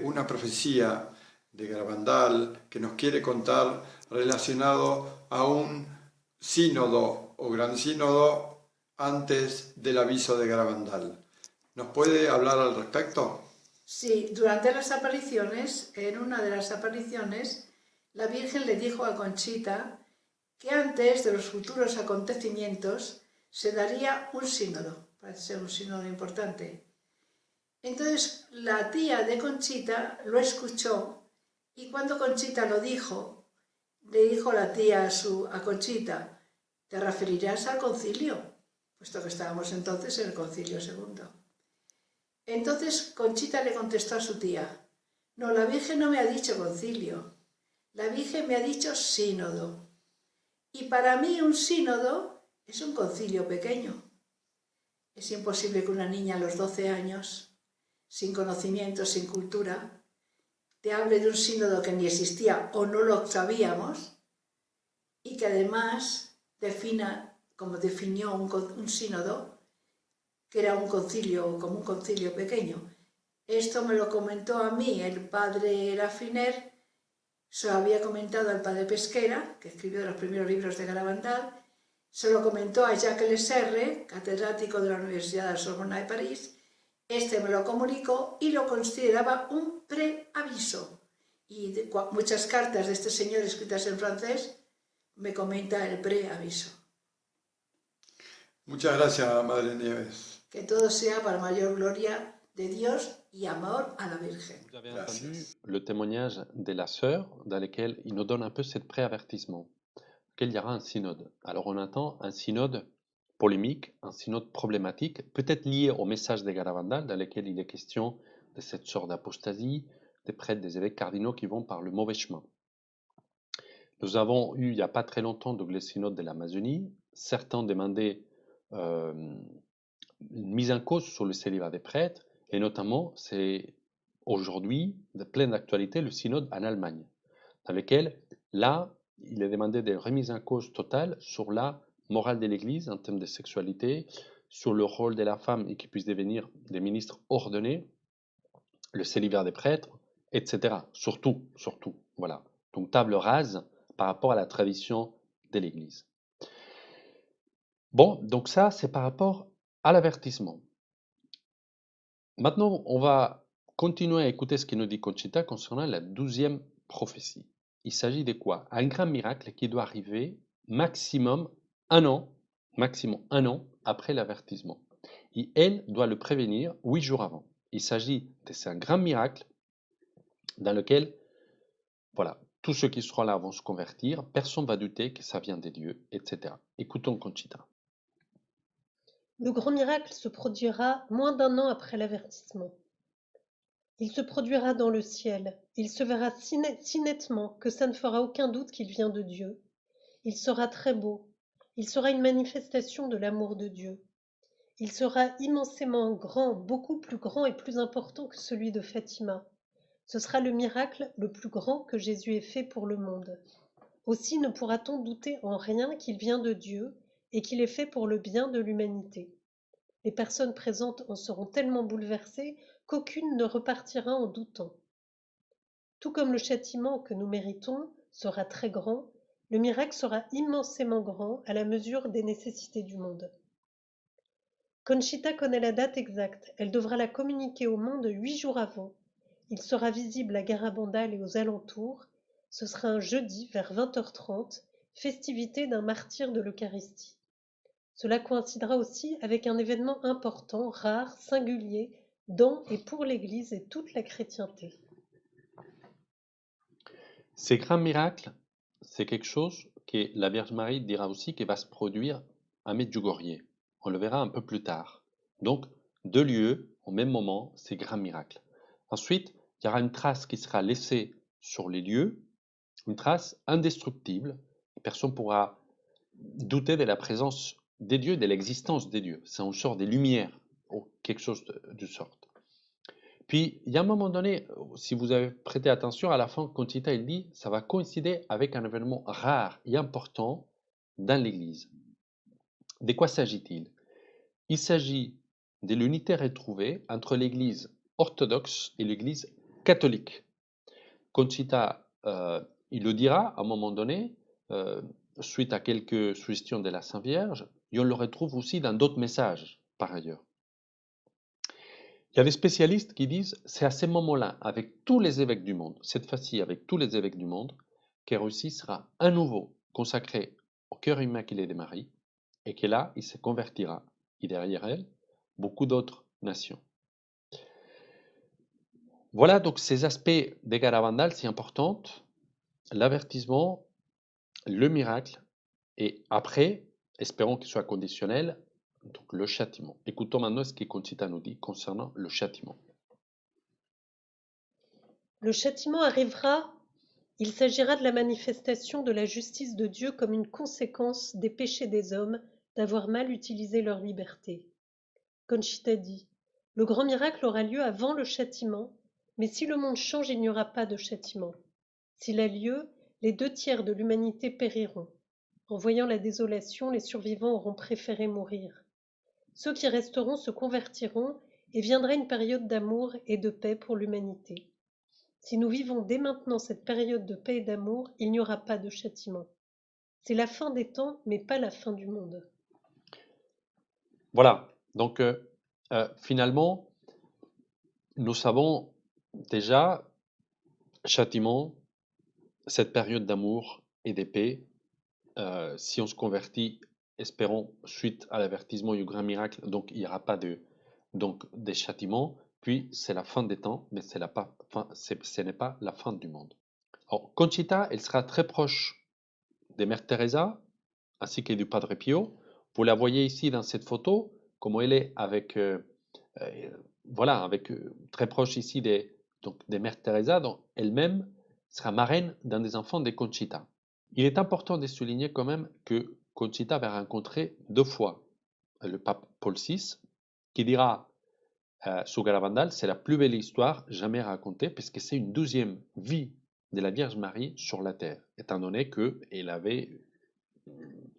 una profecía de Garavandal que nos quiere contar relacionado a un sínodo o gran sínodo antes del aviso de Garabandal. ¿Nos puede hablar al respecto? Sí, durante las apariciones, en una de las apariciones, la Virgen le dijo a Conchita que antes de los futuros acontecimientos se daría un sínodo, parece ser un sínodo importante. Entonces la tía de Conchita lo escuchó y cuando Conchita lo dijo, le dijo la tía a Conchita, ¿te referirás al concilio? Puesto que estábamos entonces en el concilio segundo. Entonces Conchita le contestó a su tía, no, la Virgen no me ha dicho concilio, la Virgen me ha dicho sínodo. Y para mí un sínodo es un concilio pequeño. Es imposible que una niña a los 12 años, sin conocimiento, sin cultura, te hable de un sínodo que ni existía o no lo sabíamos y que además defina, como definió un sínodo, que era un concilio, como un concilio pequeño. Esto me lo comentó a mí el padre Rafiner, se lo había comentado al padre Pesquera, que escribió los primeros libros de Garabandal, se lo comentó a Jacques Leserre, catedrático de la Universidad de la Sorbona de París, este me lo comunicó y lo consideraba un preaviso. Y muchas cartas de este señor escritas en francés me comenta el preaviso. Muchas gracias, Madre Nieves. Que todo sea para mayor gloria de Dios y amor a la Virgen. Vous avez entendu le témoignage de la sœur dans lequel il nous donne un peu cette préavertissement, qu'il y aura un synode. Alors on attend un synode polémique, un synode problématique, peut-être lié au message des Garavandal, dans lequel il est question de cette sorte d'apostasie, des prêtres, des évêques cardinaux qui vont par le mauvais chemin. Nous avons eu il n'y a pas très longtemps le synode de l'Amazonie. Certains demandaient une mise en cause sur le célibat des prêtres, et notamment, c'est aujourd'hui, de pleine actualité, le synode en Allemagne, dans lequel, là, il est demandé de remise en cause totale sur la morale de l'Église en termes de sexualité, sur le rôle de la femme et qui puisse devenir des ministres ordonnés, le célibat des prêtres, etc. Surtout, voilà. Donc table rase par rapport à la tradition de l'Église. Bon, donc ça, c'est par rapport à l'avertissement. Maintenant, on va continuer à écouter ce que nous dit Conchita concernant la 12e prophétie. Il s'agit de quoi? Un grand miracle qui doit arriver maximum un an après l'avertissement. Et elle doit le prévenir 8 jours avant. Il s'agit de ce grand miracle dans lequel, voilà, tous ceux qui seront là vont se convertir, personne ne va douter que ça vient de Dieu, etc. Écoutons Conchita. Le grand miracle se produira moins d'un an après l'avertissement. Il se produira dans le ciel, il se verra si nettement que ça ne fera aucun doute qu'il vient de Dieu. Il sera très beau, il sera une manifestation de l'amour de Dieu. Il sera immensément grand, beaucoup plus grand et plus important que celui de Fatima. Ce sera le miracle le plus grand que Jésus ait fait pour le monde. Aussi ne pourra-t-on douter en rien qu'il vient de Dieu et qu'il est fait pour le bien de l'humanité. Les personnes présentes en seront tellement bouleversées qu'aucune ne repartira en doutant. Tout comme le châtiment que nous méritons sera très grand, le miracle sera immensément grand à la mesure des nécessités du monde. Conchita connaît la date exacte, elle devra la communiquer au monde 8 jours avant. Il sera visible à Garabandal et aux alentours. Ce sera un jeudi vers 20h30, festivité d'un martyr de l'Eucharistie. Cela coïncidera aussi avec un événement important, rare, singulier, dans et pour l'Église et toute la chrétienté. Ces grands miracles, c'est quelque chose que la Vierge Marie dira aussi qui va se produire à Medjugorje. On le verra un peu plus tard. Donc, 2 lieux, au même moment, ces grands miracles. Ensuite, il y aura une trace qui sera laissée sur les lieux, une trace indestructible. Personne ne pourra douter de la présence des dieux, de l'existence des dieux. C'est une sorte de lumière, ou quelque chose de sorte. Puis, il y a un moment donné, si vous avez prêté attention, à la fin, Conchita, il dit, ça va coïncider avec un événement rare et important dans l'Église. De quoi s'agit-il? Il s'agit de l'unité retrouvée entre l'Église orthodoxe et l'Église catholique. Conchita, il le dira à un moment donné, suite à quelques suggestions de la Sainte Vierge, et on le retrouve aussi dans d'autres messages, par ailleurs. Il y a des spécialistes qui disent que c'est à ce moment-là, avec tous les évêques du monde, cette fois-ci avec tous les évêques du monde, que Russie sera à nouveau consacrée au cœur immaculé de Marie, et que là, il se convertira, et derrière elle, beaucoup d'autres nations. Voilà donc ces aspects des Garavandal si importants, l'avertissement, le miracle, et après, espérons qu'il soit conditionnel, donc le châtiment. Écoutons maintenant ce que Conchita nous dit concernant le châtiment. Le châtiment arrivera, il s'agira de la manifestation de la justice de Dieu comme une conséquence des péchés des hommes d'avoir mal utilisé leur liberté. Conchita dit, le grand miracle aura lieu avant le châtiment, mais si le monde change, il n'y aura pas de châtiment. S'il a lieu, les 2/3 de l'humanité périront. En voyant la désolation, les survivants auront préféré mourir. Ceux qui resteront se convertiront et viendra une période d'amour et de paix pour l'humanité. Si nous vivons dès maintenant cette période de paix et d'amour, il n'y aura pas de châtiment. C'est la fin des temps, mais pas la fin du monde. Voilà, donc finalement, nous savons déjà, châtiment, cette période d'amour et de paix, si on se convertit, espérons, suite à l'avertissement et au grand miracle, donc il n'y aura pas des châtiments, puis c'est la fin des temps, mais ce n'est pas la fin du monde. Alors, Conchita, elle sera très proche de Mère Teresa, ainsi que du Padre Pio. Vous la voyez ici dans cette photo, comme elle est avec, très proche ici de Mère Teresa, donc elle-même sera marraine d'un des enfants de Conchita. Il est important de souligner quand même que Conchita va rencontrer 2 fois le pape Paul VI, qui dira sur Garavandal, c'est la plus belle histoire jamais racontée, puisque c'est une 12e vie de la Vierge Marie sur la terre, étant donné qu'elle avait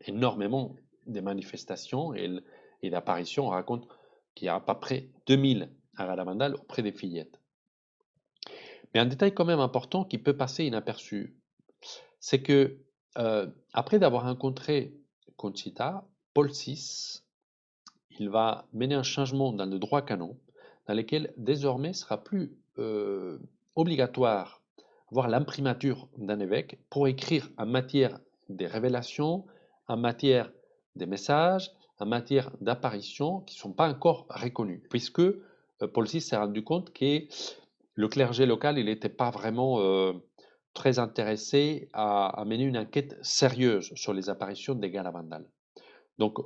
énormément de manifestations et d'apparitions. On raconte qu'il y a à peu près 2000 à Garavandal auprès des fillettes. Mais un détail quand même important qui peut passer inaperçu, c'est que après d'avoir rencontré Conchita, Paul VI, il va mener un changement dans le droit canon, dans lequel désormais sera plus obligatoire avoir l'imprimature d'un évêque pour écrire en matière des révélations, en matière des messages, en matière d'apparitions qui ne sont pas encore reconnues, puisque Paul VI s'est rendu compte que le clergé local, il n'était pas vraiment très intéressé à mener une enquête sérieuse sur les apparitions des Garavandal. Donc,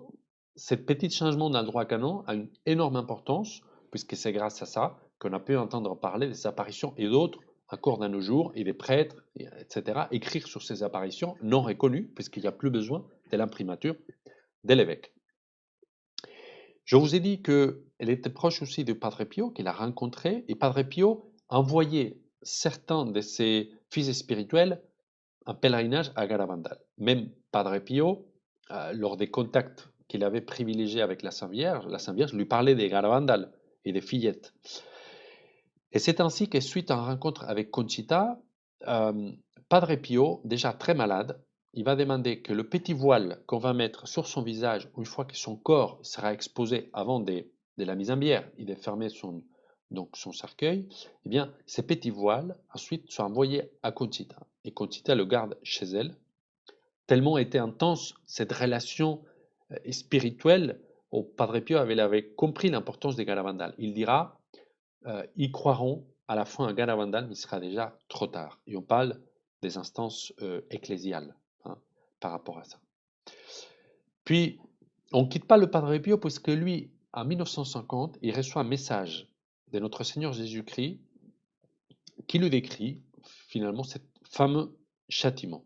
ce petit changement dans le droit canon a une énorme importance, puisque c'est grâce à ça qu'on a pu entendre parler des apparitions et d'autres encore dans nos jours, et des prêtres, etc., écrire sur ces apparitions non reconnues, puisqu'il n'y a plus besoin de l'imprimature de l'évêque. Je vous ai dit qu'elle était proche aussi de Padre Pio, qu'il a rencontré, et Padre Pio envoyait certains de ses fils spirituels en pèlerinage à Garavandal. Même Padre Pio, lors des contacts qu'il avait privilégiés avec la Sainte Vierge lui parlait des Garavandal et des fillettes. Et c'est ainsi que suite à une rencontre avec Conchita, Padre Pio, déjà très malade, il va demander que le petit voile qu'on va mettre sur son visage, une fois que son corps sera exposé avant de la mise en bière et de fermer son cercueil, eh bien, ces petits voiles ensuite sont envoyés à Conchita. Et Conchita le garde chez elle. Tellement était intense cette relation spirituelle, où Padre Pio avait compris l'importance des Garavandal. Il dira, ils croiront à la fin à Garavandal, mais il sera déjà trop tard. Et on parle des instances ecclésiales par rapport à ça. Puis, on ne quitte pas le Padre Pio, puisque lui, en 1950, il reçoit un message de notre Seigneur Jésus-Christ qui lui décrit finalement ce fameux châtiment.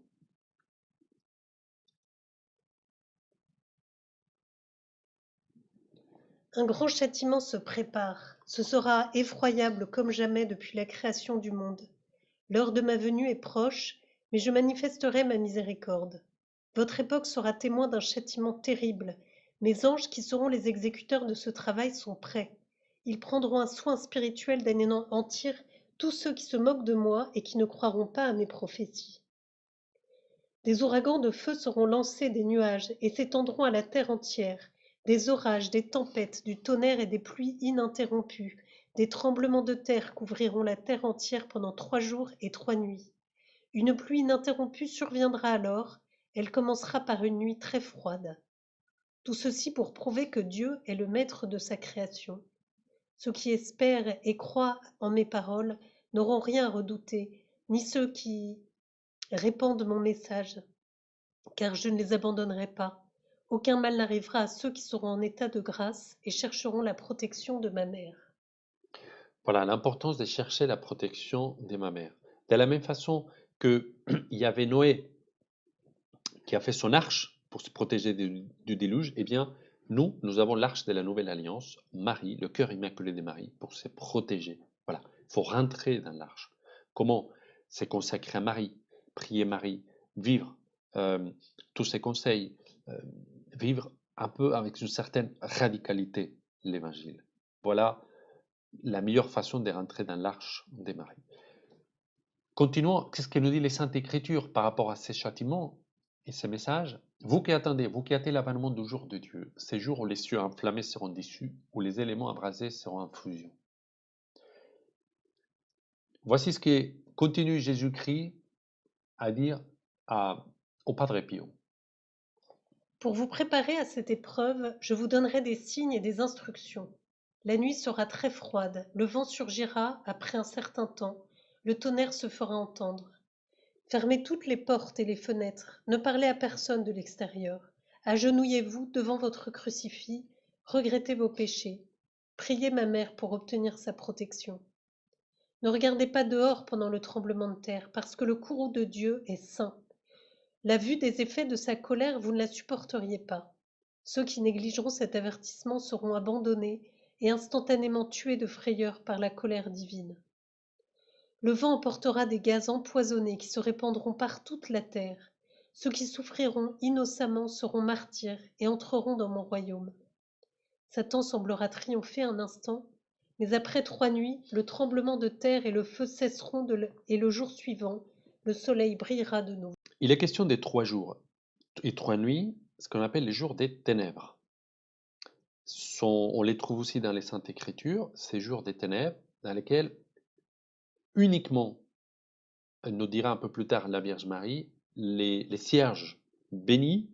Un grand châtiment se prépare. Ce sera effroyable comme jamais depuis la création du monde. L'heure de ma venue est proche, mais je manifesterai ma miséricorde. Votre époque sera témoin d'un châtiment terrible. Mes anges qui seront les exécuteurs de ce travail sont prêts. Ils prendront un soin spirituel d'anéantir tous ceux qui se moquent de moi et qui ne croiront pas à mes prophéties. Des ouragans de feu seront lancés des nuages et s'étendront à la terre entière. Des orages, des tempêtes, du tonnerre et des pluies ininterrompues. Des tremblements de terre couvriront la terre entière pendant 3 jours et 3 nuits. Une pluie ininterrompue surviendra alors. Elle commencera par une nuit très froide. Tout ceci pour prouver que Dieu est le maître de sa création. Ceux qui espèrent et croient en mes paroles n'auront rien à redouter, ni ceux qui répandent mon message, car je ne les abandonnerai pas. Aucun mal n'arrivera à ceux qui seront en état de grâce et chercheront la protection de ma mère. Voilà l'importance de chercher la protection de ma mère. De la même façon qu'il y avait Noé qui a fait son arche pour se protéger du déluge, eh bien, nous avons l'arche de la nouvelle alliance, Marie, le cœur immaculé de Marie, pour se protéger. Voilà, il faut rentrer dans l'arche. Comment? C'est consacrer à Marie, prier Marie, vivre tous ses conseils, vivre un peu avec une certaine radicalité l'évangile. Voilà la meilleure façon de rentrer dans l'arche de Marie. Continuons, qu'est-ce que nous dit les Saintes Écritures par rapport à ces châtiments et ces messages? Vous qui attendez, vous qui attendez l'avènement du jour de Dieu, ces jours où les cieux enflammés seront déçus, où les éléments abrasés seront en fusion. Voici ce que continue Jésus-Christ à dire au Padre Pio. Pour vous préparer à cette épreuve, je vous donnerai des signes et des instructions. La nuit sera très froide, le vent surgira après un certain temps, le tonnerre se fera entendre. Fermez toutes les portes et les fenêtres, ne parlez à personne de l'extérieur. Agenouillez-vous devant votre crucifix, regrettez vos péchés. Priez ma mère pour obtenir sa protection. Ne regardez pas dehors pendant le tremblement de terre, parce que le courroux de Dieu est saint. La vue des effets de sa colère, vous ne la supporteriez pas. Ceux qui négligeront cet avertissement seront abandonnés et instantanément tués de frayeur par la colère divine. Le vent emportera des gaz empoisonnés qui se répandront par toute la terre. Ceux qui souffriront innocemment seront martyrs et entreront dans mon royaume. Satan semblera triompher un instant, mais après 3 nuits, le tremblement de terre et le feu cesseront et le jour suivant, le soleil brillera de nouveau. Il est question des 3 jours et 3 nuits, ce qu'on appelle les jours des ténèbres. On les trouve aussi dans les Saintes Écritures, ces jours des ténèbres, dans lesquels uniquement, nous dira un peu plus tard la Vierge Marie, les cierges bénis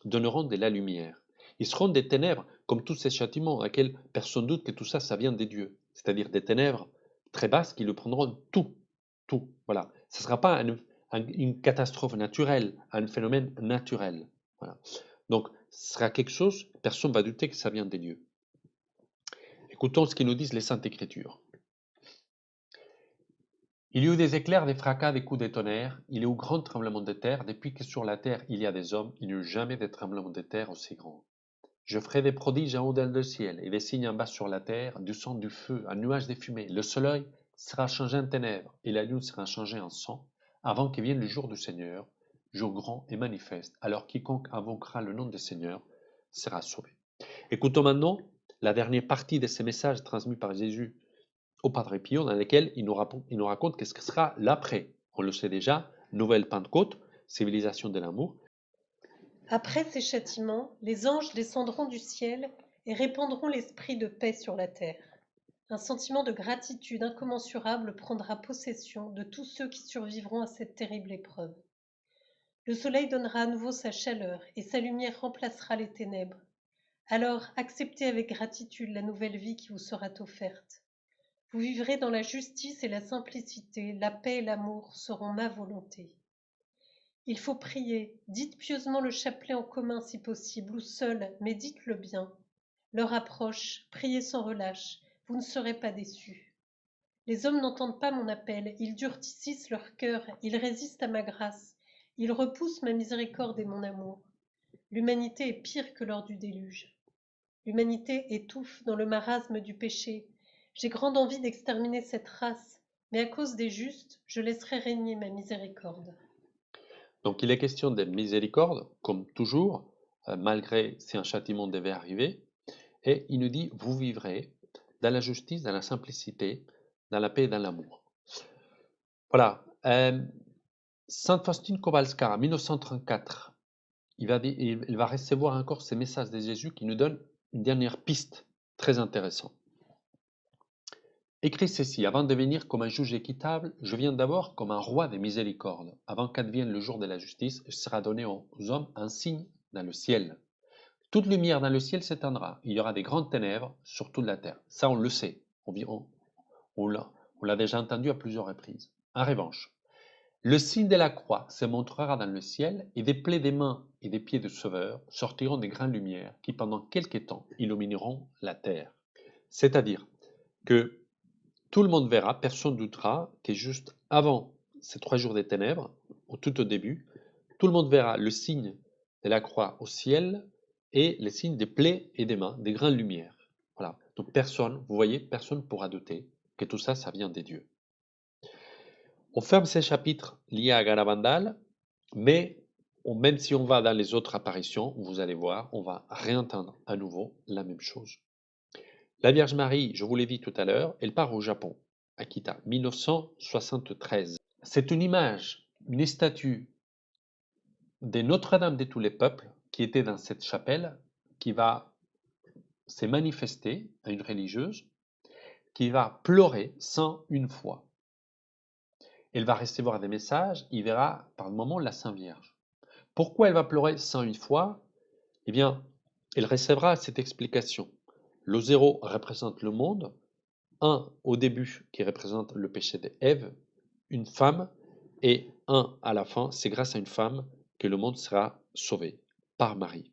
donneront de la lumière. Ils seront des ténèbres, comme tous ces châtiments, à laquelle personne doute que tout ça, ça vient des dieux. C'est-à-dire des ténèbres très basses qui le prendront tout. Voilà. Ce ne sera pas une catastrophe naturelle, un phénomène naturel. Voilà. Donc, ce sera quelque chose, personne ne va douter que ça vient des dieux. Écoutons ce que nous disent les Saintes Écritures. Il y eut des éclairs, des fracas, des coups de tonnerre, il y eut grand tremblement de terre, depuis que sur la terre il y a des hommes, il n'y eut jamais de tremblement de terre aussi grand. Je ferai des prodiges en haut dans le ciel, et des signes en bas sur la terre, du sang, du feu, un nuage de fumée. Le soleil sera changé en ténèbres, et la lune sera changée en sang, avant que vienne le jour du Seigneur, jour grand et manifeste. Alors quiconque invoquera le nom du Seigneur sera sauvé. Écoutons maintenant la dernière partie de ces messages transmis par Jésus au Padre Pio, dans lesquels il nous raconte qu'est-ce que sera l'après. On le sait déjà, nouvelle Pentecôte, civilisation de l'amour. Après ces châtiments, les anges descendront du ciel et répandront l'esprit de paix sur la terre. Un sentiment de gratitude incommensurable prendra possession de tous ceux qui survivront à cette terrible épreuve. Le soleil donnera à nouveau sa chaleur et sa lumière remplacera les ténèbres. Alors acceptez avec gratitude la nouvelle vie qui vous sera offerte. Vous vivrez dans la justice et la simplicité, la paix et l'amour seront ma volonté. Il faut prier, dites pieusement le chapelet en commun si possible, ou seul, mais dites-le bien. L'heure approche, priez sans relâche, vous ne serez pas déçus. Les hommes n'entendent pas mon appel, ils durcissent leur cœur, ils résistent à ma grâce, ils repoussent ma miséricorde et mon amour. L'humanité est pire que lors du déluge. L'humanité étouffe dans le marasme du péché. J'ai grande envie d'exterminer cette race, mais à cause des justes, je laisserai régner ma miséricorde. Donc il est question de miséricorde, comme toujours, malgré si un châtiment devait arriver. Et il nous dit, vous vivrez dans la justice, dans la simplicité, dans la paix et dans l'amour. Voilà. Sainte Faustine Kowalska, en 1934, il va recevoir encore ces messages de Jésus qui nous donnent une dernière piste très intéressante. Écrit ceci, avant de venir comme un juge équitable, je viens d'abord comme un roi de miséricorde. Avant qu'advienne le jour de la justice, sera donné aux hommes un signe dans le ciel. Toute lumière dans le ciel s'éteindra. Il y aura des grandes ténèbres sur toute la terre. Ça, on le sait. On l'a déjà entendu à plusieurs reprises. En revanche, le signe de la croix se montrera dans le ciel et des plaies des mains et des pieds du Sauveur sortiront des grandes lumières qui, pendant quelque temps, illumineront la terre. C'est-à-dire que tout le monde verra, personne ne doutera que juste avant ces 3 jours des ténèbres, tout au début, tout le monde verra le signe de la croix au ciel et les signes des plaies et des mains, des grandes lumières. Voilà. Donc personne, vous voyez, personne ne pourra douter que tout ça, ça vient des dieux. On ferme ces chapitres liés à Garabandal, mais même si on va dans les autres apparitions, vous allez voir, on va réentendre à nouveau la même chose. La Vierge Marie, je vous l'ai dit tout à l'heure, elle part au Japon, Akita, 1973. C'est une image, une statue de Notre-Dame de tous les peuples qui était dans cette chapelle, qui va se manifester à une religieuse, qui va pleurer 101 fois. Elle va recevoir des messages, il verra par le moment la Sainte Vierge. Pourquoi elle va pleurer 101 fois? Eh bien, elle recevra cette explication. Le 0 représente le monde, 1 au début qui représente le péché d'Ève, une femme, et 1 à la fin, c'est grâce à une femme que le monde sera sauvé par Marie.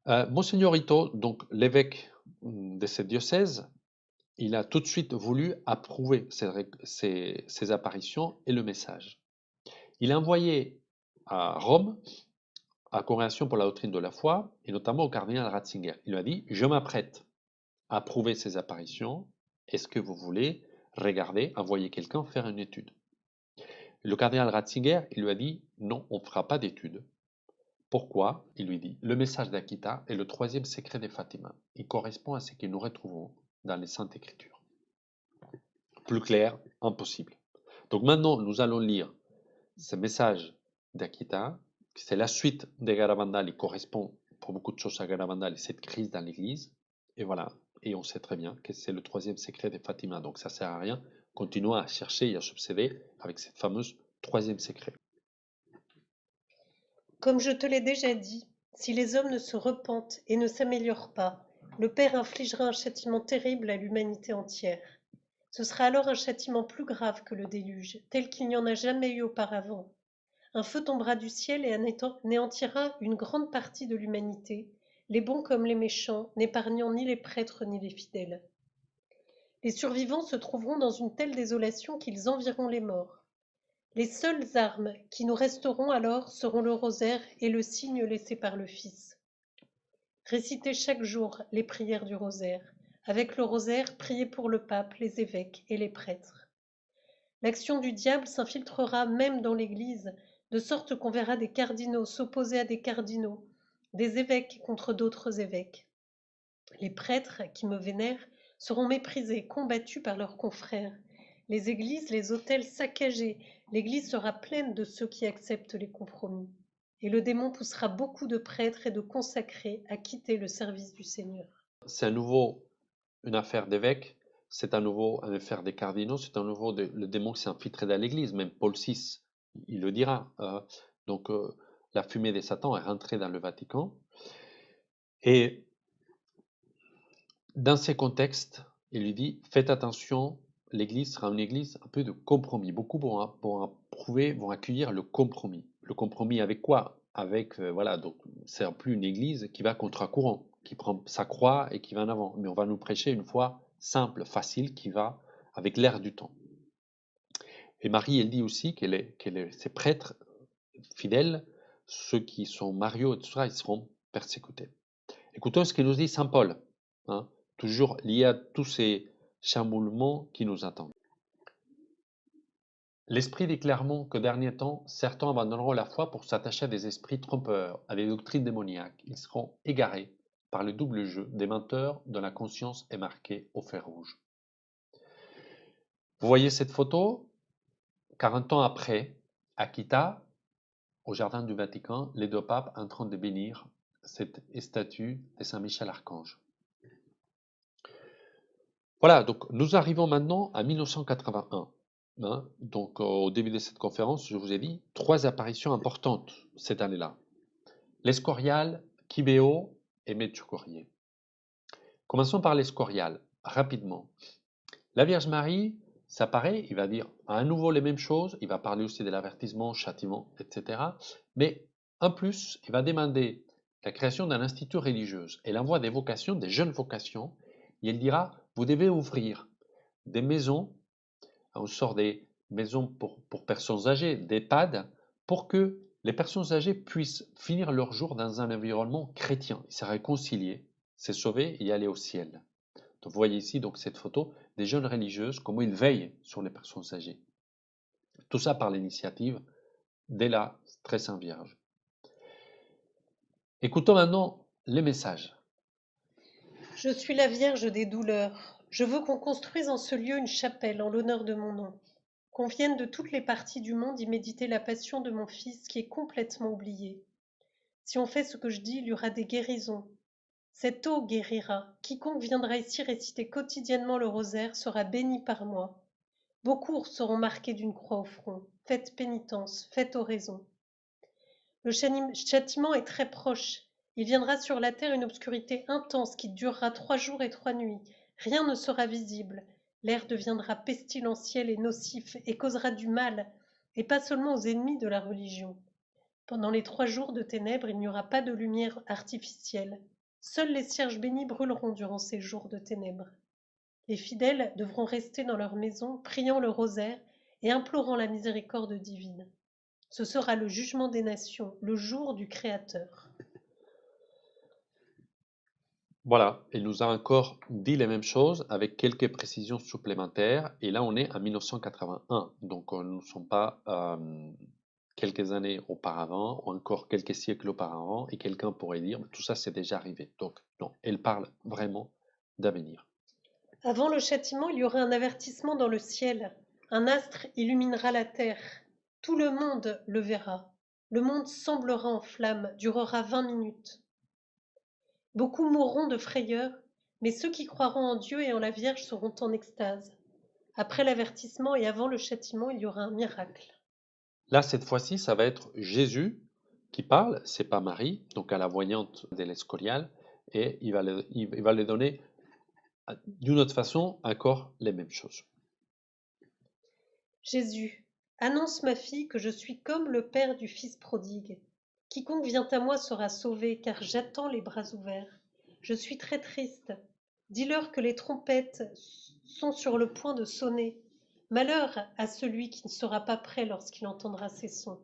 Monseigneur Ito, donc l'évêque de ce diocèse, il a tout de suite voulu approuver ces apparitions et le message. Il a envoyé à Rome, à la Congrégation pour la doctrine de la foi, et notamment au cardinal Ratzinger. Il lui a dit, je m'apprête à approuver ces apparitions, est-ce que vous voulez regarder, envoyer quelqu'un faire une étude? Le cardinal Ratzinger, il lui a dit, non, on ne fera pas d'étude. Pourquoi? Il lui dit, le message d'Akita est le 3e secret de Fatima. Il correspond à ce que nous retrouvons dans les Saintes Écritures. Plus clair, impossible. Donc maintenant, nous allons lire ce message d'Akita, c'est la suite de Garabandal, il correspond pour beaucoup de choses à Garabandal et cette crise dans l'Église. Et voilà, et on sait très bien que c'est le 3e secret de Fatima, donc ça ne sert à rien. Continuons à chercher et à s'obséder avec cette fameuse 3e secret. Comme je te l'ai déjà dit, si les hommes ne se repentent et ne s'améliorent pas, le Père infligera un châtiment terrible à l'humanité entière. Ce sera alors un châtiment plus grave que le déluge, tel qu'il n'y en a jamais eu auparavant. Un feu tombera du ciel et anéantira une grande partie de l'humanité, les bons comme les méchants, n'épargnant ni les prêtres ni les fidèles. Les survivants se trouveront dans une telle désolation qu'ils envieront les morts. Les seules armes qui nous resteront alors seront le rosaire et le signe laissé par le Fils. Récitez chaque jour les prières du rosaire. Avec le rosaire, priez pour le pape, les évêques et les prêtres. L'action du diable s'infiltrera même dans l'Église, de sorte qu'on verra des cardinaux s'opposer à des cardinaux, des évêques contre d'autres évêques. Les prêtres qui me vénèrent seront méprisés, combattus par leurs confrères. Les églises, les autels saccagés, l'Église sera pleine de ceux qui acceptent les compromis. Et le démon poussera beaucoup de prêtres et de consacrés à quitter le service du Seigneur. C'est à nouveau une affaire d'évêques, c'est à nouveau une affaire des cardinaux, c'est à nouveau le démon qui s'est infiltré dans l'Église, même Paul VI, il le dira. Donc la fumée des Satans est rentrée dans le Vatican. Et dans ces contextes, il lui dit, faites attention, l'Église sera une Église un peu de compromis. Beaucoup vont accueillir le compromis. Le compromis avec quoi? Avec, voilà, donc c'est plus une Église qui va contre un courant, qui prend sa croix et qui va en avant. Mais on va nous prêcher une foi simple, facile, qui va avec l'air du temps. Et Marie, elle dit aussi ces prêtres fidèles, ceux qui sont mariés, et tout ça, ils seront persécutés. Écoutons ce que nous dit Saint Paul, hein, toujours lié à tous ces chamboulements qui nous attendent. L'Esprit dit clairement qu'au dernier temps, certains abandonneront la foi pour s'attacher à des esprits trompeurs, à des doctrines démoniaques. Ils seront égarés par le double jeu des menteurs dont la conscience est marquée au fer rouge. Vous voyez cette photo? 40 ans après, à Quito, au jardin du Vatican, les deux papes en train de bénir cette statue de Saint Michel Archange. Voilà, donc nous arrivons maintenant à 1981. Hein. Donc au début de cette conférence, je vous ai dit 3 apparitions importantes cette année-là. L'Escorial, Quibeau et Medjugorje. Commençons par l'Escorial, rapidement. La Vierge Marie, ça paraît, il va dire à nouveau les mêmes choses, il va parler aussi de l'avertissement, châtiment, etc. Mais en plus, il va demander la création d'un institut religieux. Elle envoie des vocations, des jeunes vocations, et elle dira, vous devez ouvrir des maisons, on sort des maisons pour personnes âgées, des EHPAD, pour que les personnes âgées puissent finir leur jour dans un environnement chrétien, se réconcilier, se sauver et aller au ciel. Donc, vous voyez ici donc, cette photo des jeunes religieuses, comment ils veillent sur les personnes âgées. Tout ça par l'initiative de la Très Sainte Vierge. Écoutons maintenant les messages. Je suis la Vierge des douleurs. Je veux qu'on construise en ce lieu une chapelle en l'honneur de mon nom. Qu'on vienne de toutes les parties du monde y méditer la passion de mon Fils qui est complètement oubliée. Si on fait ce que je dis, il y aura des guérisons. Cette eau guérira. Quiconque viendra ici réciter quotidiennement le rosaire sera béni par moi. Beaucoup seront marqués d'une croix au front. Faites pénitence, faites oraison. Le châtiment est très proche. Il viendra sur la terre une obscurité intense qui durera 3 jours et 3 nuits. Rien ne sera visible. L'air deviendra pestilentiel et nocif et causera du mal, et pas seulement aux ennemis de la religion. Pendant les 3 jours de ténèbres, il n'y aura pas de lumière artificielle. Seuls les cierges bénis brûleront durant ces jours de ténèbres. Les fidèles devront rester dans leur maison, priant le rosaire et implorant la miséricorde divine. Ce sera le jugement des nations, le jour du Créateur. Voilà, il nous a encore dit les mêmes choses avec quelques précisions supplémentaires. Et là, on est en 1981. Donc, nous ne sommes pas quelques années auparavant ou encore quelques siècles auparavant. Et quelqu'un pourrait dire, tout ça, c'est déjà arrivé. Donc, non, elle parle vraiment d'avenir. Avant le châtiment, il y aura un avertissement dans le ciel. Un astre illuminera la terre. Tout le monde le verra. Le monde semblera en flammes, durera 20 minutes. Beaucoup mourront de frayeur, mais ceux qui croiront en Dieu et en la Vierge seront en extase. Après l'avertissement et avant le châtiment, il y aura un miracle. Là, cette fois-ci, ça va être Jésus qui parle, c'est pas Marie, donc à la voyante de l'Escorial, et il va le donner d'une autre façon encore les mêmes choses. Jésus, annonce ma fille que je suis comme le père du fils prodigue. Quiconque vient à moi sera sauvé, car j'attends les bras ouverts. Je suis très triste. Dis-leur que les trompettes sont sur le point de sonner. Malheur à celui qui ne sera pas prêt lorsqu'il entendra ces sons.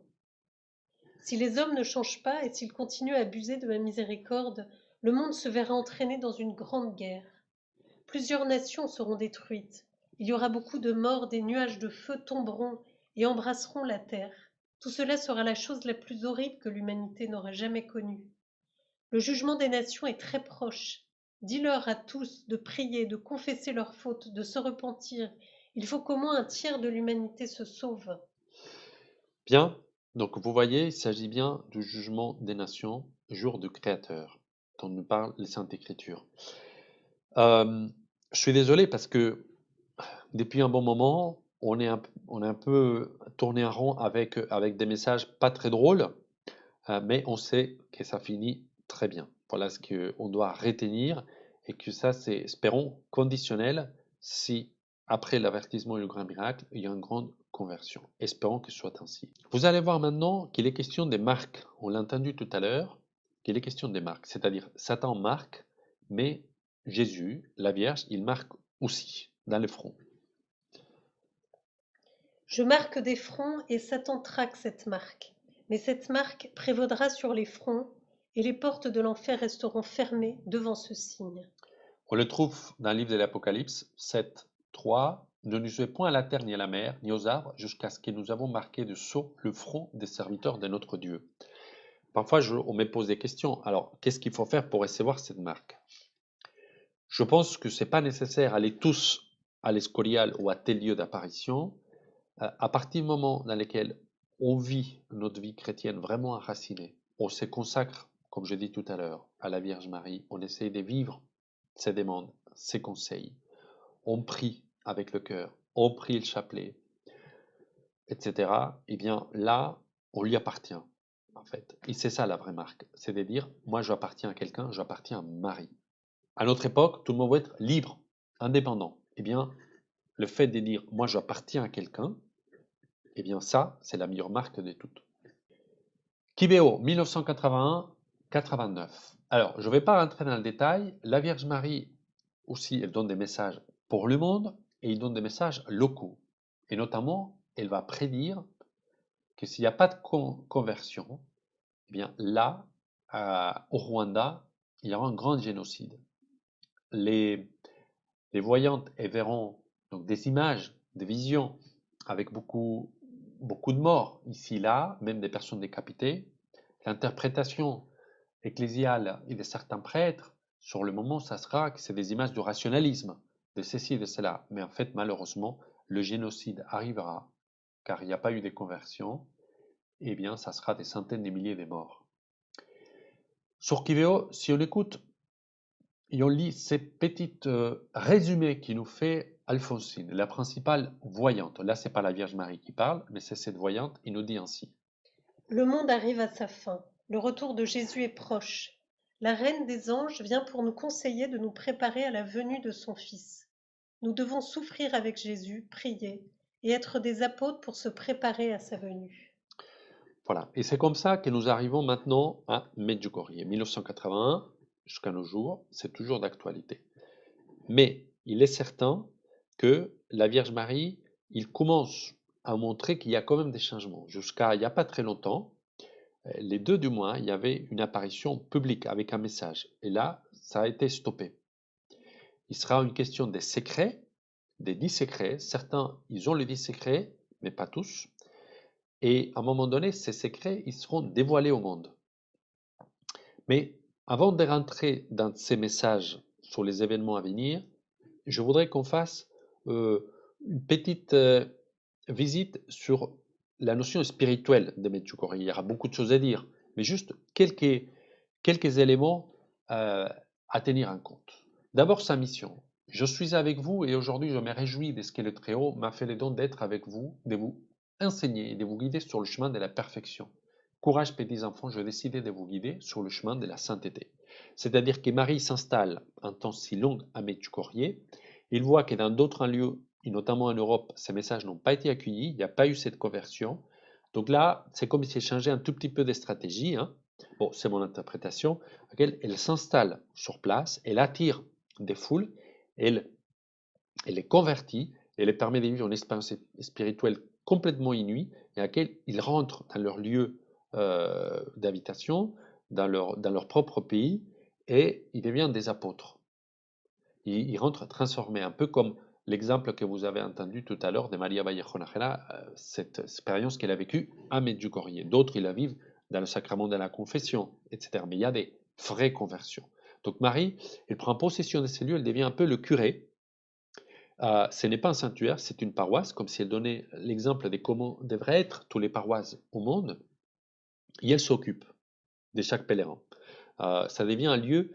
Si les hommes ne changent pas et s'ils continuent à abuser de ma miséricorde, le monde se verra entraîné dans une grande guerre. Plusieurs nations seront détruites. Il y aura beaucoup de morts, des nuages de feu tomberont et embrasseront la terre. Tout cela sera la chose la plus horrible que l'humanité n'aura jamais connue. Le jugement des nations est très proche. Dis-leur à tous de prier, de confesser leurs fautes, de se repentir. Il faut qu'au moins un tiers de l'humanité se sauve. Bien, donc vous voyez, il s'agit bien du jugement des nations, jour du Créateur, dont nous parle les Saintes Écritures. Je suis désolé parce que depuis un bon moment, on est un peu tourné en rond avec des messages pas très drôles, mais on sait que ça finit très bien. Voilà ce qu'on doit retenir et que ça, c'est, espérons, conditionnel si, après l'avertissement et le grand miracle, il y a une grande conversion. Espérons que ce soit ainsi. Vous allez voir maintenant qu'il est question des marques. On l'a entendu tout à l'heure, qu'il est question des marques. C'est-à-dire, Satan marque, mais Jésus, la Vierge, il marque aussi dans le front. Je marque des fronts et Satan traque cette marque. Mais cette marque prévaudra sur les fronts et les portes de l'enfer resteront fermées devant ce signe. On le trouve dans le livre de l'Apocalypse 7, 3. Ne nous jouez point à la terre ni à la mer, ni aux arbres, jusqu'à ce que nous avons marqué de sceau le front des serviteurs de notre Dieu. Parfois, on me pose des questions. Alors, qu'est-ce qu'il faut faire pour recevoir cette marque? Je pense que ce n'est pas nécessaire d'aller tous à l'Escorial ou à tel lieu d'apparition, À partir du moment dans lequel on vit notre vie chrétienne vraiment enracinée, on se consacre, comme je dis tout à l'heure, à la Vierge Marie, on essaie de vivre ses demandes, ses conseils, on prie avec le cœur, on prie le chapelet, etc., eh bien là, on lui appartient, en fait. Et c'est ça la vraie marque, c'est de dire, moi j'appartiens à quelqu'un, j'appartiens à Marie. À notre époque, tout le monde veut être libre, indépendant. Eh bien, le fait de dire, moi j'appartiens à quelqu'un, eh bien ça, c'est la meilleure marque de toutes. Kibéo, 1981-89. Alors, je ne vais pas rentrer dans le détail. La Vierge Marie aussi, elle donne des messages pour le monde et il donne des messages locaux. Et notamment, elle va prédire que s'il n'y a pas de conversion, eh bien là, au Rwanda, il y aura un grand génocide. Les voyantes elles verront donc des images, des visions avec beaucoup de morts ici là, même des personnes décapitées. L'interprétation ecclésiale et de certains prêtres, sur le moment, ça sera que c'est des images du rationalisme, de ceci et de cela. Mais en fait, malheureusement, le génocide arrivera, car il n'y a pas eu de conversion, et bien, ça sera des centaines de milliers de morts. Sur Kiveo, si on écoute et on lit ces petits résumés qui nous fait Alphonsine, la principale voyante. Là, c'est pas la Vierge Marie qui parle, mais c'est cette voyante. Il nous dit ainsi. Le monde arrive à sa fin. Le retour de Jésus est proche. La Reine des anges vient pour nous conseiller de nous préparer à la venue de son Fils. Nous devons souffrir avec Jésus, prier et être des apôtres pour se préparer à sa venue. Voilà. Et c'est comme ça que nous arrivons maintenant à Medjugorje. 1981 jusqu'à nos jours, c'est toujours d'actualité. Mais il est certain que la Vierge Marie, il commence à montrer qu'il y a quand même des changements. Jusqu'à il n'y a pas très longtemps, les 2 du mois, il y avait une apparition publique avec un message. Et là, ça a été stoppé. Il sera une question des secrets, des 10 secrets. Certains, ils ont les 10 secrets, mais pas tous. Et à un moment donné, ces secrets, ils seront dévoilés au monde. Mais avant de rentrer dans ces messages sur les événements à venir, je voudrais qu'on fasse une petite visite sur la notion spirituelle de Medjugorje. Il y aura beaucoup de choses à dire, mais juste quelques éléments à tenir en compte. D'abord, sa mission. Je suis avec vous et aujourd'hui, je me réjouis de ce que le Très-Haut m'a fait le don d'être avec vous, de vous enseigner et de vous guider sur le chemin de la perfection. Courage, petits enfants, je décidé de vous guider sur le chemin de la sainteté. C'est-à-dire que Marie s'installe un temps si long à Medjugorje. Il voit que dans d'autres lieux, et notamment en Europe, ces messages n'ont pas été accueillis, il n'y a pas eu cette conversion. Donc là, c'est comme s'il changeait un tout petit peu de stratégie. Bon, c'est mon interprétation, à laquelle elle s'installe sur place, elle attire des foules, elle les convertit, et les permet de vivre une expérience spirituelle complètement inouïe, et à laquelle ils rentrent dans leur lieu d'habitation, dans leur propre pays, et ils deviennent des apôtres. Ils rentrent transformés, un peu comme l'exemple que vous avez entendu tout à l'heure de Maria Vallejo Nájera, cette expérience qu'elle a vécue à Medjugorje. D'autres, ils la vivent dans le sacrement de la confession, etc. Mais il y a des vraies conversions. Donc Marie, elle prend possession de ces lieux, elle devient un peu le curé. Ce n'est pas un sanctuaire, c'est une paroisse, comme si elle donnait l'exemple de comment devraient être toutes les paroisses au monde. Et elle s'occupe de chaque pèlerin. Ça devient un lieu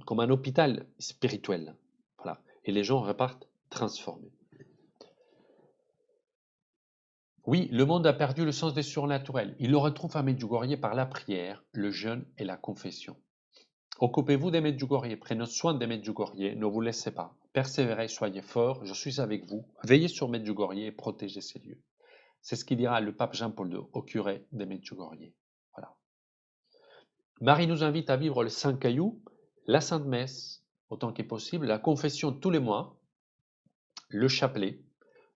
comme un hôpital spirituel. Voilà. Et les gens repartent transformés. Oui, le monde a perdu le sens des surnaturels. Il le retrouve à Medjugorje par la prière, le jeûne et la confession. Occupez-vous des Medjugorje, prenez soin des Medjugorje, ne vous laissez pas. Persévérez, soyez forts, je suis avec vous. Veillez sur Medjugorje et protégez ces lieux. C'est ce qu'il dira le pape Jean-Paul II au curé des Medjugorje. Voilà. Marie nous invite à vivre le Saint Caillou, la Sainte Messe, autant que possible, la confession tous les mois, le chapelet,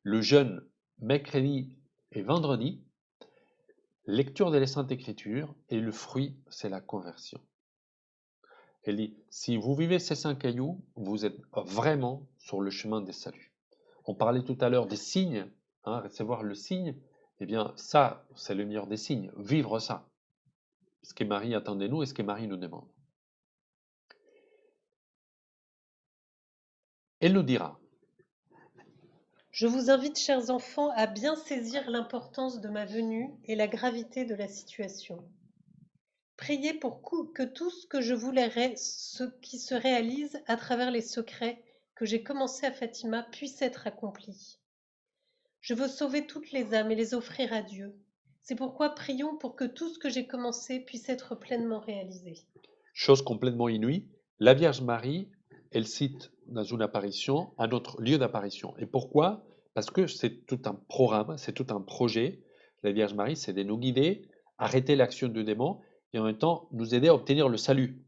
le jeûne mercredi et vendredi, lecture de la Sainte Écriture, et le fruit, c'est la conversion. Elle dit, si vous vivez ces 5 cailloux, vous êtes vraiment sur le chemin des saluts. On parlait tout à l'heure des signes, recevoir le signe, eh bien ça, c'est le meilleur des signes, vivre ça. Ce que Marie attend de nous et ce que Marie nous demande. Elle nous dira, Je vous invite, chers enfants, à bien saisir l'importance de ma venue et la gravité de la situation. Priez pour que tout ce que je voulais, ce qui se réalise à travers les secrets que j'ai commencé à Fatima puisse être accompli. Je veux sauver toutes les âmes et les offrir à Dieu. C'est pourquoi prions pour que tout ce que j'ai commencé puisse être pleinement réalisé. Chose complètement inouïe, la Vierge Marie, elle cite dans une apparition un autre lieu d'apparition. Et pourquoi? Parce que c'est tout un programme, c'est tout un projet. La Vierge Marie, c'est de nous guider, arrêter l'action du démon et en même temps nous aider à obtenir le salut.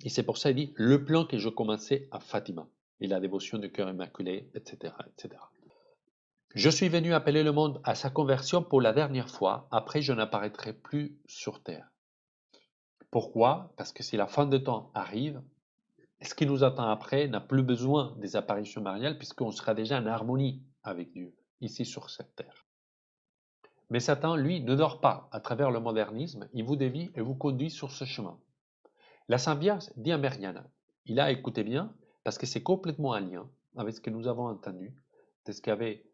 Et c'est pour ça qu'il dit le plan que je commençais à Fatima et la dévotion du cœur immaculé, etc., etc. Je suis venu appeler le monde à sa conversion pour la dernière fois, après je n'apparaîtrai plus sur terre. Pourquoi? Parce que si la fin de temps arrive, ce qui nous attend après n'a plus besoin des apparitions mariales puisqu'on sera déjà en harmonie avec Dieu, ici sur cette terre. Mais Satan, lui, ne dort pas à travers le modernisme, il vous dévie et vous conduit sur ce chemin. La Sainte Vierge dit à Mariana, il a écouté bien, parce que c'est complètement en lien avec ce que nous avons entendu, de ce qu'avait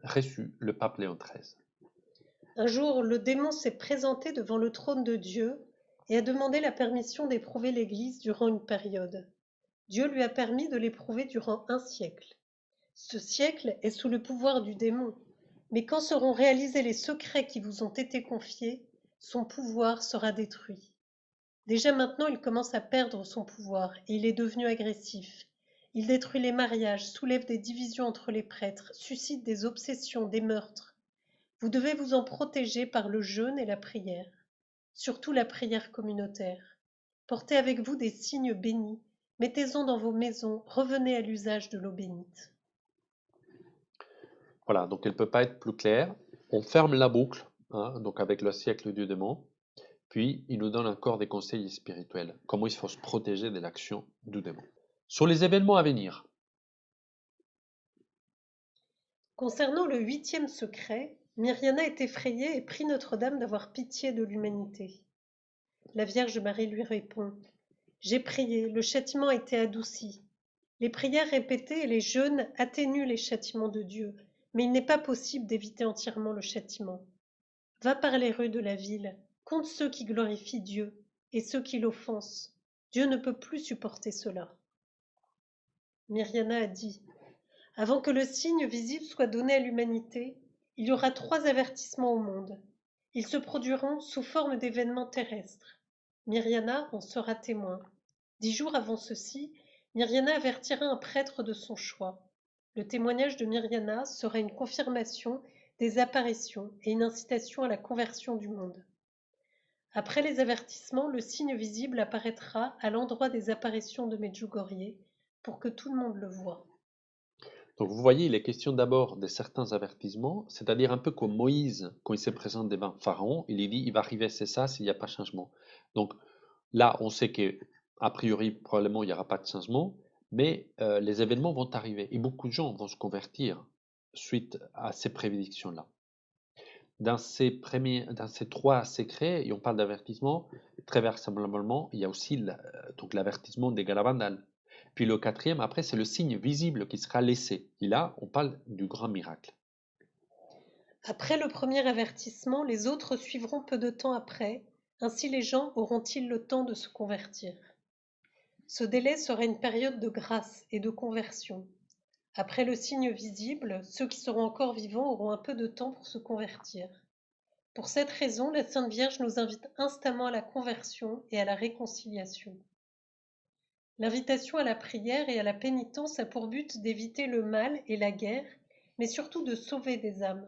reçu le pape Léon XIII. Un jour, le démon s'est présenté devant le trône de Dieu et a demandé la permission d'éprouver l'Église durant une période. Dieu lui a permis de l'éprouver durant 1 siècle. Ce siècle est sous le pouvoir du démon, mais quand seront réalisés les secrets qui vous ont été confiés, son pouvoir sera détruit. Déjà maintenant, il commence à perdre son pouvoir et il est devenu agressif. Il détruit les mariages, soulève des divisions entre les prêtres, suscite des obsessions, des meurtres. Vous devez vous en protéger par le jeûne et la prière, surtout la prière communautaire. Portez avec vous des signes bénis, mettez-en dans vos maisons, revenez à l'usage de l'eau bénite. Voilà, donc elle ne peut pas être plus claire. On ferme la boucle, hein, donc avec le siècle du démon, puis il nous donne encore des conseils spirituels, comment il faut se protéger de l'action du démon. Sur les événements à venir, Concernant le 8e secret, Myriana est effrayée et prie Notre-Dame d'avoir pitié de l'humanité. La Vierge Marie lui répond: J'ai prié, le châtiment a été adouci. Les prières répétées et les jeûnes atténuent les châtiments de Dieu, mais il n'est pas possible d'éviter entièrement le châtiment. Va par les rues de la ville, compte ceux qui glorifient Dieu et ceux qui l'offensent. Dieu ne peut plus supporter cela. Myriana a dit: Avant que le signe visible soit donné à l'humanité, il y aura 3 avertissements au monde. Ils se produiront sous forme d'événements terrestres. Myriana en sera témoin. 10 jours avant ceci, Myriana avertira un prêtre de son choix. Le témoignage de Myriana sera une confirmation des apparitions et une incitation à la conversion du monde. Après les avertissements, le signe visible apparaîtra à l'endroit des apparitions de Medjugorje pour que tout le monde le voie. donc vous voyez, il est question d'abord de certains avertissements, c'est-à-dire un peu comme Moïse, quand il se présente devant Pharaon, il lui dit, il va arriver, c'est ça, s'il n'y a pas de changement. Donc là, on sait que a priori, probablement, il n'y aura pas de changement, mais les événements vont arriver et beaucoup de gens vont se convertir suite à ces prédictions-là. Dans ces 3 secrets, et on parle d'avertissement, très vraisemblablement, il y a aussi donc l'avertissement des Galavandal. Puis le 4e, après, c'est le signe visible qui sera laissé. Et là, on parle du grand miracle. Après le premier avertissement, les autres suivront peu de temps après, ainsi les gens auront-ils le temps de se convertir. Ce délai sera une période de grâce et de conversion. Après le signe visible, ceux qui seront encore vivants auront un peu de temps pour se convertir. Pour cette raison, la Sainte Vierge nous invite instamment à la conversion et à la réconciliation. L'invitation à la prière et à la pénitence a pour but d'éviter le mal et la guerre, mais surtout de sauver des âmes.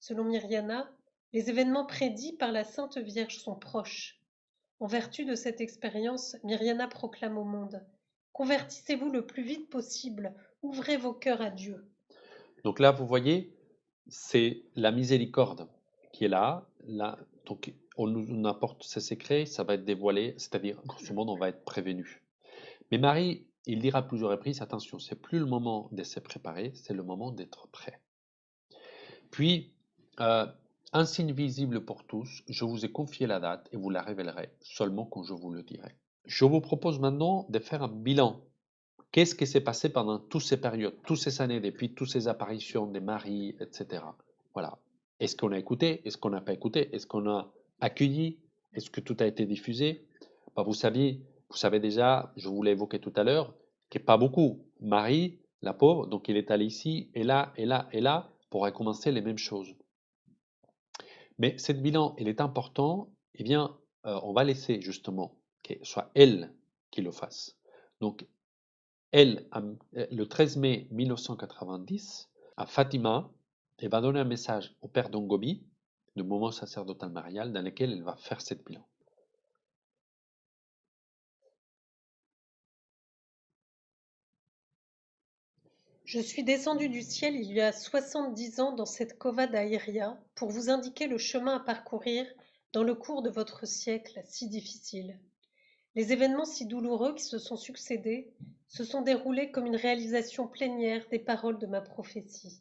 Selon Myriana, les événements prédits par la Sainte Vierge sont proches. En vertu de cette expérience, Myriana proclame au monde: Convertissez-vous le plus vite possible, ouvrez vos cœurs à Dieu. Donc là, vous voyez, c'est la miséricorde qui est là. Donc on nous apporte ces secrets, ça va être dévoilé, c'est-à-dire, grosso modo, on va être prévenu. Mais Marie, il dira à plusieurs reprises, attention, c'est plus le moment de se préparer, c'est le moment d'être prêt. Puis, un signe visible pour tous, je vous ai confié la date et vous la révélerez seulement quand je vous le dirai. Je vous propose maintenant de faire un bilan. Qu'est-ce qui s'est passé pendant toutes ces périodes, toutes ces années, depuis toutes ces apparitions des maris, etc. Voilà. Est-ce qu'on a écouté? Est-ce qu'on n'a pas écouté? Est-ce qu'on a accueilli? Est-ce que tout a été diffusé? Vous savez déjà, je vous l'ai évoqué tout à l'heure, que pas beaucoup. Marie, la pauvre, donc il est allé ici, et là, et là, et là, pour recommencer les mêmes choses. Mais ce bilan, il est important, eh bien, on va laisser justement que ce soit elle qui le fasse. Donc, elle, le 13 mai 1990, à Fatima, elle va donner un message au père d'Ongobi, du mouvement sacerdotal marial, dans lequel elle va faire cette bilan. Je suis descendu du ciel il y a 70 ans dans cette cova d'Aïria pour vous indiquer le chemin à parcourir dans le cours de votre siècle si difficile. Les événements si douloureux qui se sont succédés se sont déroulés comme une réalisation plénière des paroles de ma prophétie.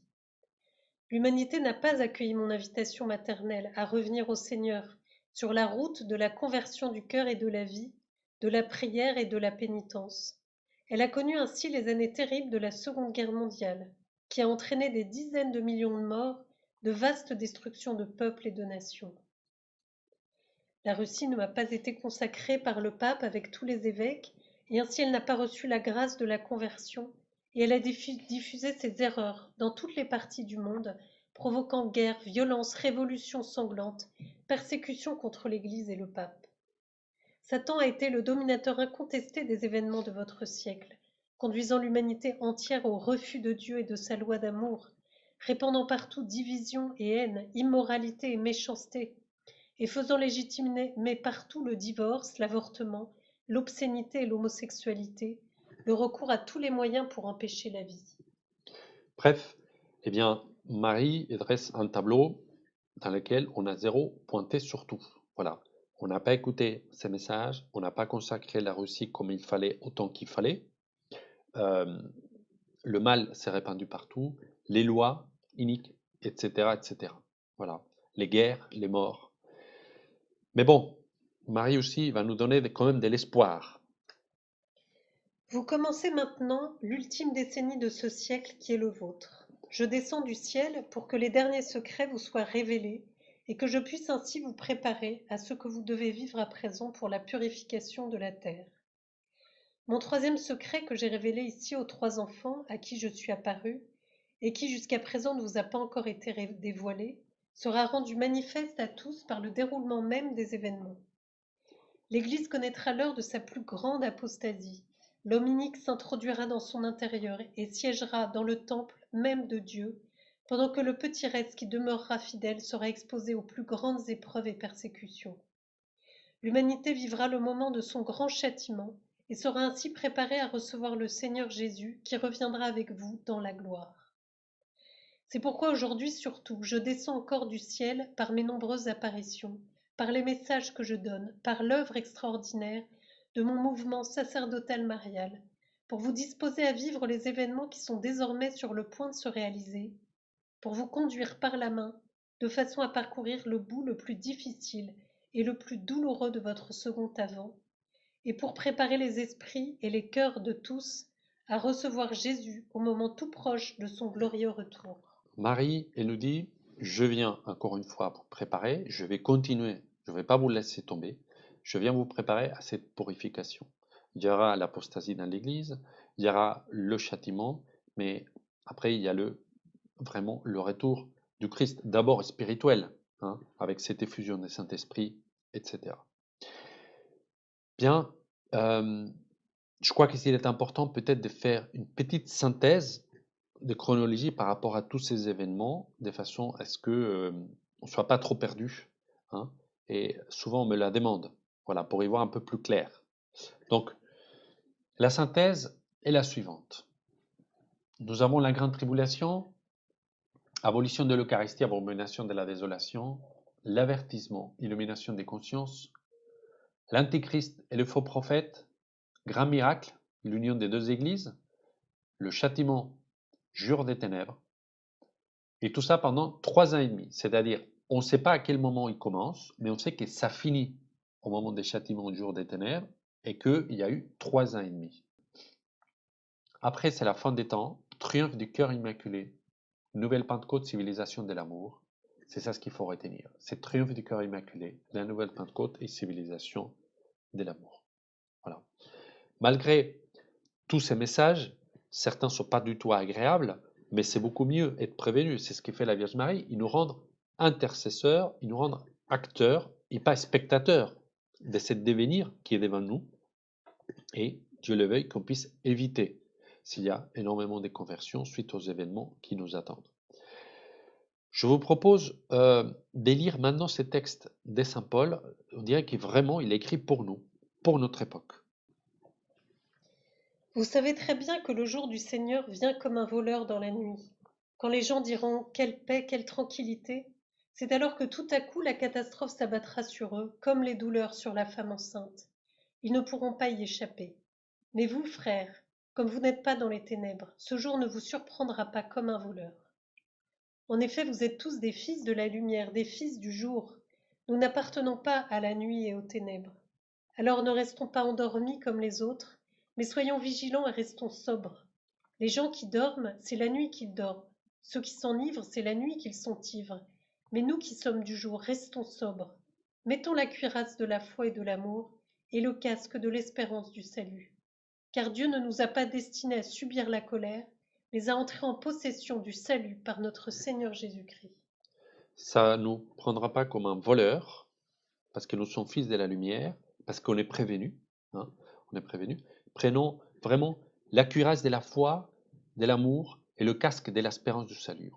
L'humanité n'a pas accueilli mon invitation maternelle à revenir au Seigneur sur la route de la conversion du cœur et de la vie, de la prière et de la pénitence. Elle a connu ainsi les années terribles de la Seconde Guerre mondiale, qui a entraîné des dizaines de millions de morts, de vastes destructions de peuples et de nations. La Russie ne m'a pas été consacrée par le pape avec tous les évêques, et ainsi elle n'a pas reçu la grâce de la conversion, et elle a diffusé ses erreurs dans toutes les parties du monde, provoquant guerre, violence, révolutions sanglantes, persécutions contre l'Église et le pape. Satan a été le dominateur incontesté des événements de votre siècle, conduisant l'humanité entière au refus de Dieu et de sa loi d'amour, répandant partout division et haine, immoralité et méchanceté, et faisant légitimer partout le divorce, l'avortement, l'obscénité et l'homosexualité, le recours à tous les moyens pour empêcher la vie. Bref, eh bien, Marie dresse un tableau dans lequel on a zéro pointé sur tout. Voilà. On n'a pas écouté ces messages, on n'a pas consacré la Russie comme il fallait, autant qu'il fallait. Le mal s'est répandu partout, les lois iniques, etc., etc. Voilà. Les guerres, les morts. Mais bon, Marie aussi va nous donner quand même de l'espoir. Vous commencez maintenant l'ultime décennie de ce siècle qui est le vôtre. Je descends du ciel pour que les derniers secrets vous soient révélés et que je puisse ainsi vous préparer à ce que vous devez vivre à présent pour la purification de la terre. Mon troisième secret que j'ai révélé ici aux 3 enfants à qui je suis apparu et qui jusqu'à présent ne vous a pas encore été dévoilé, sera rendu manifeste à tous par le déroulement même des événements. L'Église connaîtra l'heure de sa plus grande apostasie. L'homme inique s'introduira dans son intérieur et siégera dans le temple même de Dieu, pendant que le petit reste qui demeurera fidèle sera exposé aux plus grandes épreuves et persécutions. L'humanité vivra le moment de son grand châtiment et sera ainsi préparée à recevoir le Seigneur Jésus qui reviendra avec vous dans la gloire. C'est pourquoi aujourd'hui surtout, je descends encore du ciel par mes nombreuses apparitions, par les messages que je donne, par l'œuvre extraordinaire de mon mouvement sacerdotal marial, pour vous disposer à vivre les événements qui sont désormais sur le point de se réaliser, pour vous conduire par la main, de façon à parcourir le bout le plus difficile et le plus douloureux de votre second avent, et pour préparer les esprits et les cœurs de tous à recevoir Jésus au moment tout proche de son glorieux retour. Marie, elle nous dit, je viens encore une fois pour préparer, je vais continuer, je ne vais pas vous laisser tomber, je viens vous préparer à cette purification. Il y aura l'apostasie dans l'Église, il y aura le châtiment, mais après il y a vraiment le retour du Christ, d'abord spirituel, hein, avec cette effusion du Saint-Esprit, etc. Bien, je crois qu'il est important peut-être de faire une petite synthèse de chronologie par rapport à tous ces événements, de façon à ce que on ne soit pas trop perdu. Hein, et souvent on me la demande, voilà, pour y voir un peu plus clair. Donc, la synthèse est la suivante. Nous avons la grande tribulation, abolition de l'Eucharistie, abomination de la désolation, l'avertissement, illumination des consciences, l'antéchrist et le faux prophète, grand miracle, l'union des deux églises, le châtiment, jour des ténèbres, et tout ça pendant 3 ans et demi. C'est-à-dire, on ne sait pas à quel moment il commence, mais on sait que ça finit au moment des châtiments du jour des ténèbres et qu'il y a eu 3 ans et demi. Après, c'est la fin des temps, triomphe du cœur immaculé, nouvelle Pentecôte, civilisation de l'amour. C'est ça ce qu'il faut retenir. C'est triomphe du cœur immaculé, la nouvelle Pentecôte et civilisation de l'amour. Voilà. Malgré tous ces messages, certains ne sont pas du tout agréables, mais c'est beaucoup mieux être prévenu. C'est ce que fait la Vierge Marie. Ils nous rendent intercesseurs, ils nous rendent acteurs et pas spectateurs de ce devenir qui est devant nous. Et Dieu le veuille qu'on puisse éviter s'il y a énormément de conversions suite aux événements qui nous attendent. Je vous propose de lire maintenant ces textes de Saint Paul. On dirait qu'il vraiment il est écrit pour nous, pour notre époque. Vous savez très bien que le jour du Seigneur vient comme un voleur dans la nuit. Quand les gens diront « quelle paix, quelle tranquillité », c'est alors que tout à coup la catastrophe s'abattra sur eux, comme les douleurs sur la femme enceinte. Ils ne pourront pas y échapper. Mais vous, frères, comme vous n'êtes pas dans les ténèbres, ce jour ne vous surprendra pas comme un voleur. En effet, vous êtes tous des fils de la lumière, des fils du jour. Nous n'appartenons pas à la nuit et aux ténèbres. Alors ne restons pas endormis comme les autres, mais soyons vigilants et restons sobres. Les gens qui dorment, c'est la nuit qu'ils dorment. Ceux qui s'enivrent, c'est la nuit qu'ils sont ivres. Mais nous qui sommes du jour, restons sobres. Mettons la cuirasse de la foi et de l'amour, et le casque de l'espérance du salut. Car Dieu ne nous a pas destinés à subir la colère, mais à entrer en possession du salut par notre Seigneur Jésus-Christ. Ça ne nous prendra pas comme un voleur, parce que nous sommes fils de la lumière, parce qu'on est prévenus. On est prévenus. Prenons vraiment la cuirasse de la foi, de l'amour et le casque de l'espérance du salut.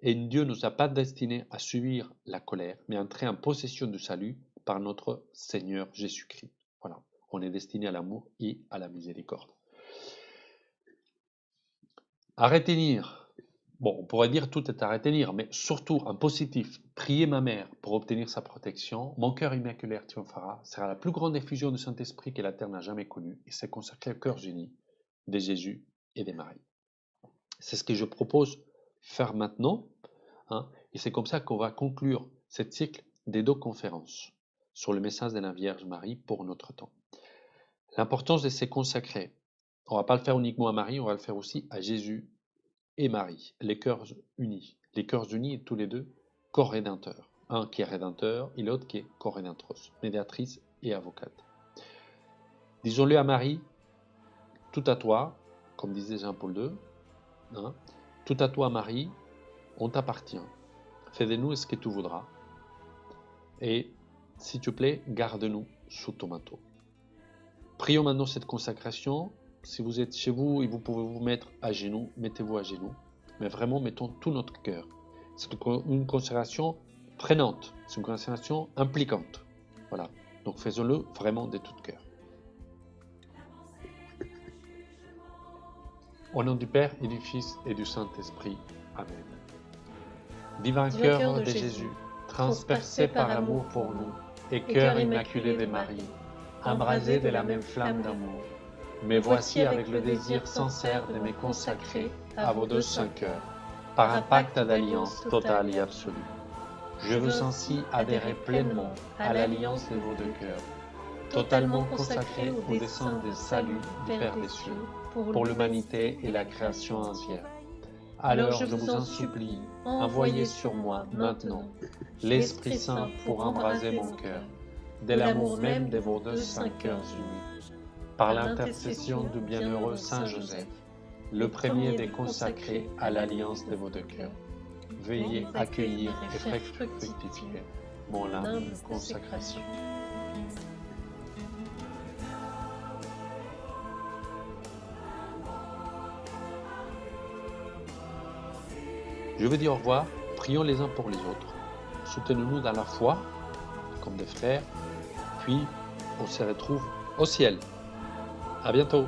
Et Dieu ne nous a pas destinés à subir la colère, mais à entrer en possession du salut par notre Seigneur Jésus-Christ. Voilà, on est destiné à l'amour et à la miséricorde. À retenir, bon, on pourrait dire tout est à retenir, mais surtout en positif, priez ma mère pour obtenir sa protection. Mon cœur immaculé triomphera, sera la plus grande effusion du Saint-Esprit que la terre n'a jamais connue, et c'est consacré au cœur uni de Jésus et de Marie. C'est ce que je propose faire maintenant, et c'est comme ça qu'on va conclure ce cycle des 2 conférences sur le message de la Vierge Marie pour notre temps. L'importance de se consacrer. On ne va pas le faire uniquement à Marie, on va le faire aussi à Jésus et Marie, les cœurs unis. Les cœurs unis et tous les deux co-rédempteurs. Un qui est rédempteur et l'autre qui est co-rédemptrice, médiatrice et avocate. Disons-le à Marie, tout à toi, comme disait Jean-Paul II, tout à toi Marie, on t'appartient. Fais de nous ce que tu voudras. Et, s'il te plaît, garde-nous sous ton manteau. Prions maintenant cette consacration. Si vous êtes chez vous et vous pouvez vous mettre à genoux, mettez-vous à genoux. Mais vraiment, mettons tout notre cœur. C'est une consécration prenante. C'est une consécration impliquante. Voilà. Donc faisons-le vraiment de tout cœur. Au nom du Père et du Fils et du Saint-Esprit. Amen. Divin cœur de Jésus, transpercé par amour pour nous, et cœur immaculé de Marie, embrasé de la même flamme d'amour, me voici avec le désir sincère de me consacrer à vos 2 saints cœurs, par un pacte d'alliance totale et absolue. Je veux ainsi adhérer pleinement à l'alliance de vos 2 cœurs, totalement consacré au dessein de salut du Père des cieux, pour l'humanité et la création entière. Alors je vous en supplie, envoyez sur moi maintenant l'Esprit Saint pour embraser mon cœur, de l'amour même de vos 2 saints cœurs unis. Par l'intercession du bienheureux Saint Joseph, le premier des consacrés à l'alliance de vos 2 cœurs, veuillez accueillir et faire fructifier mon humble consécration. Je vous dis au revoir, prions les uns pour les autres, soutenons-nous dans la foi, comme des frères, puis on se retrouve au ciel. À bientôt.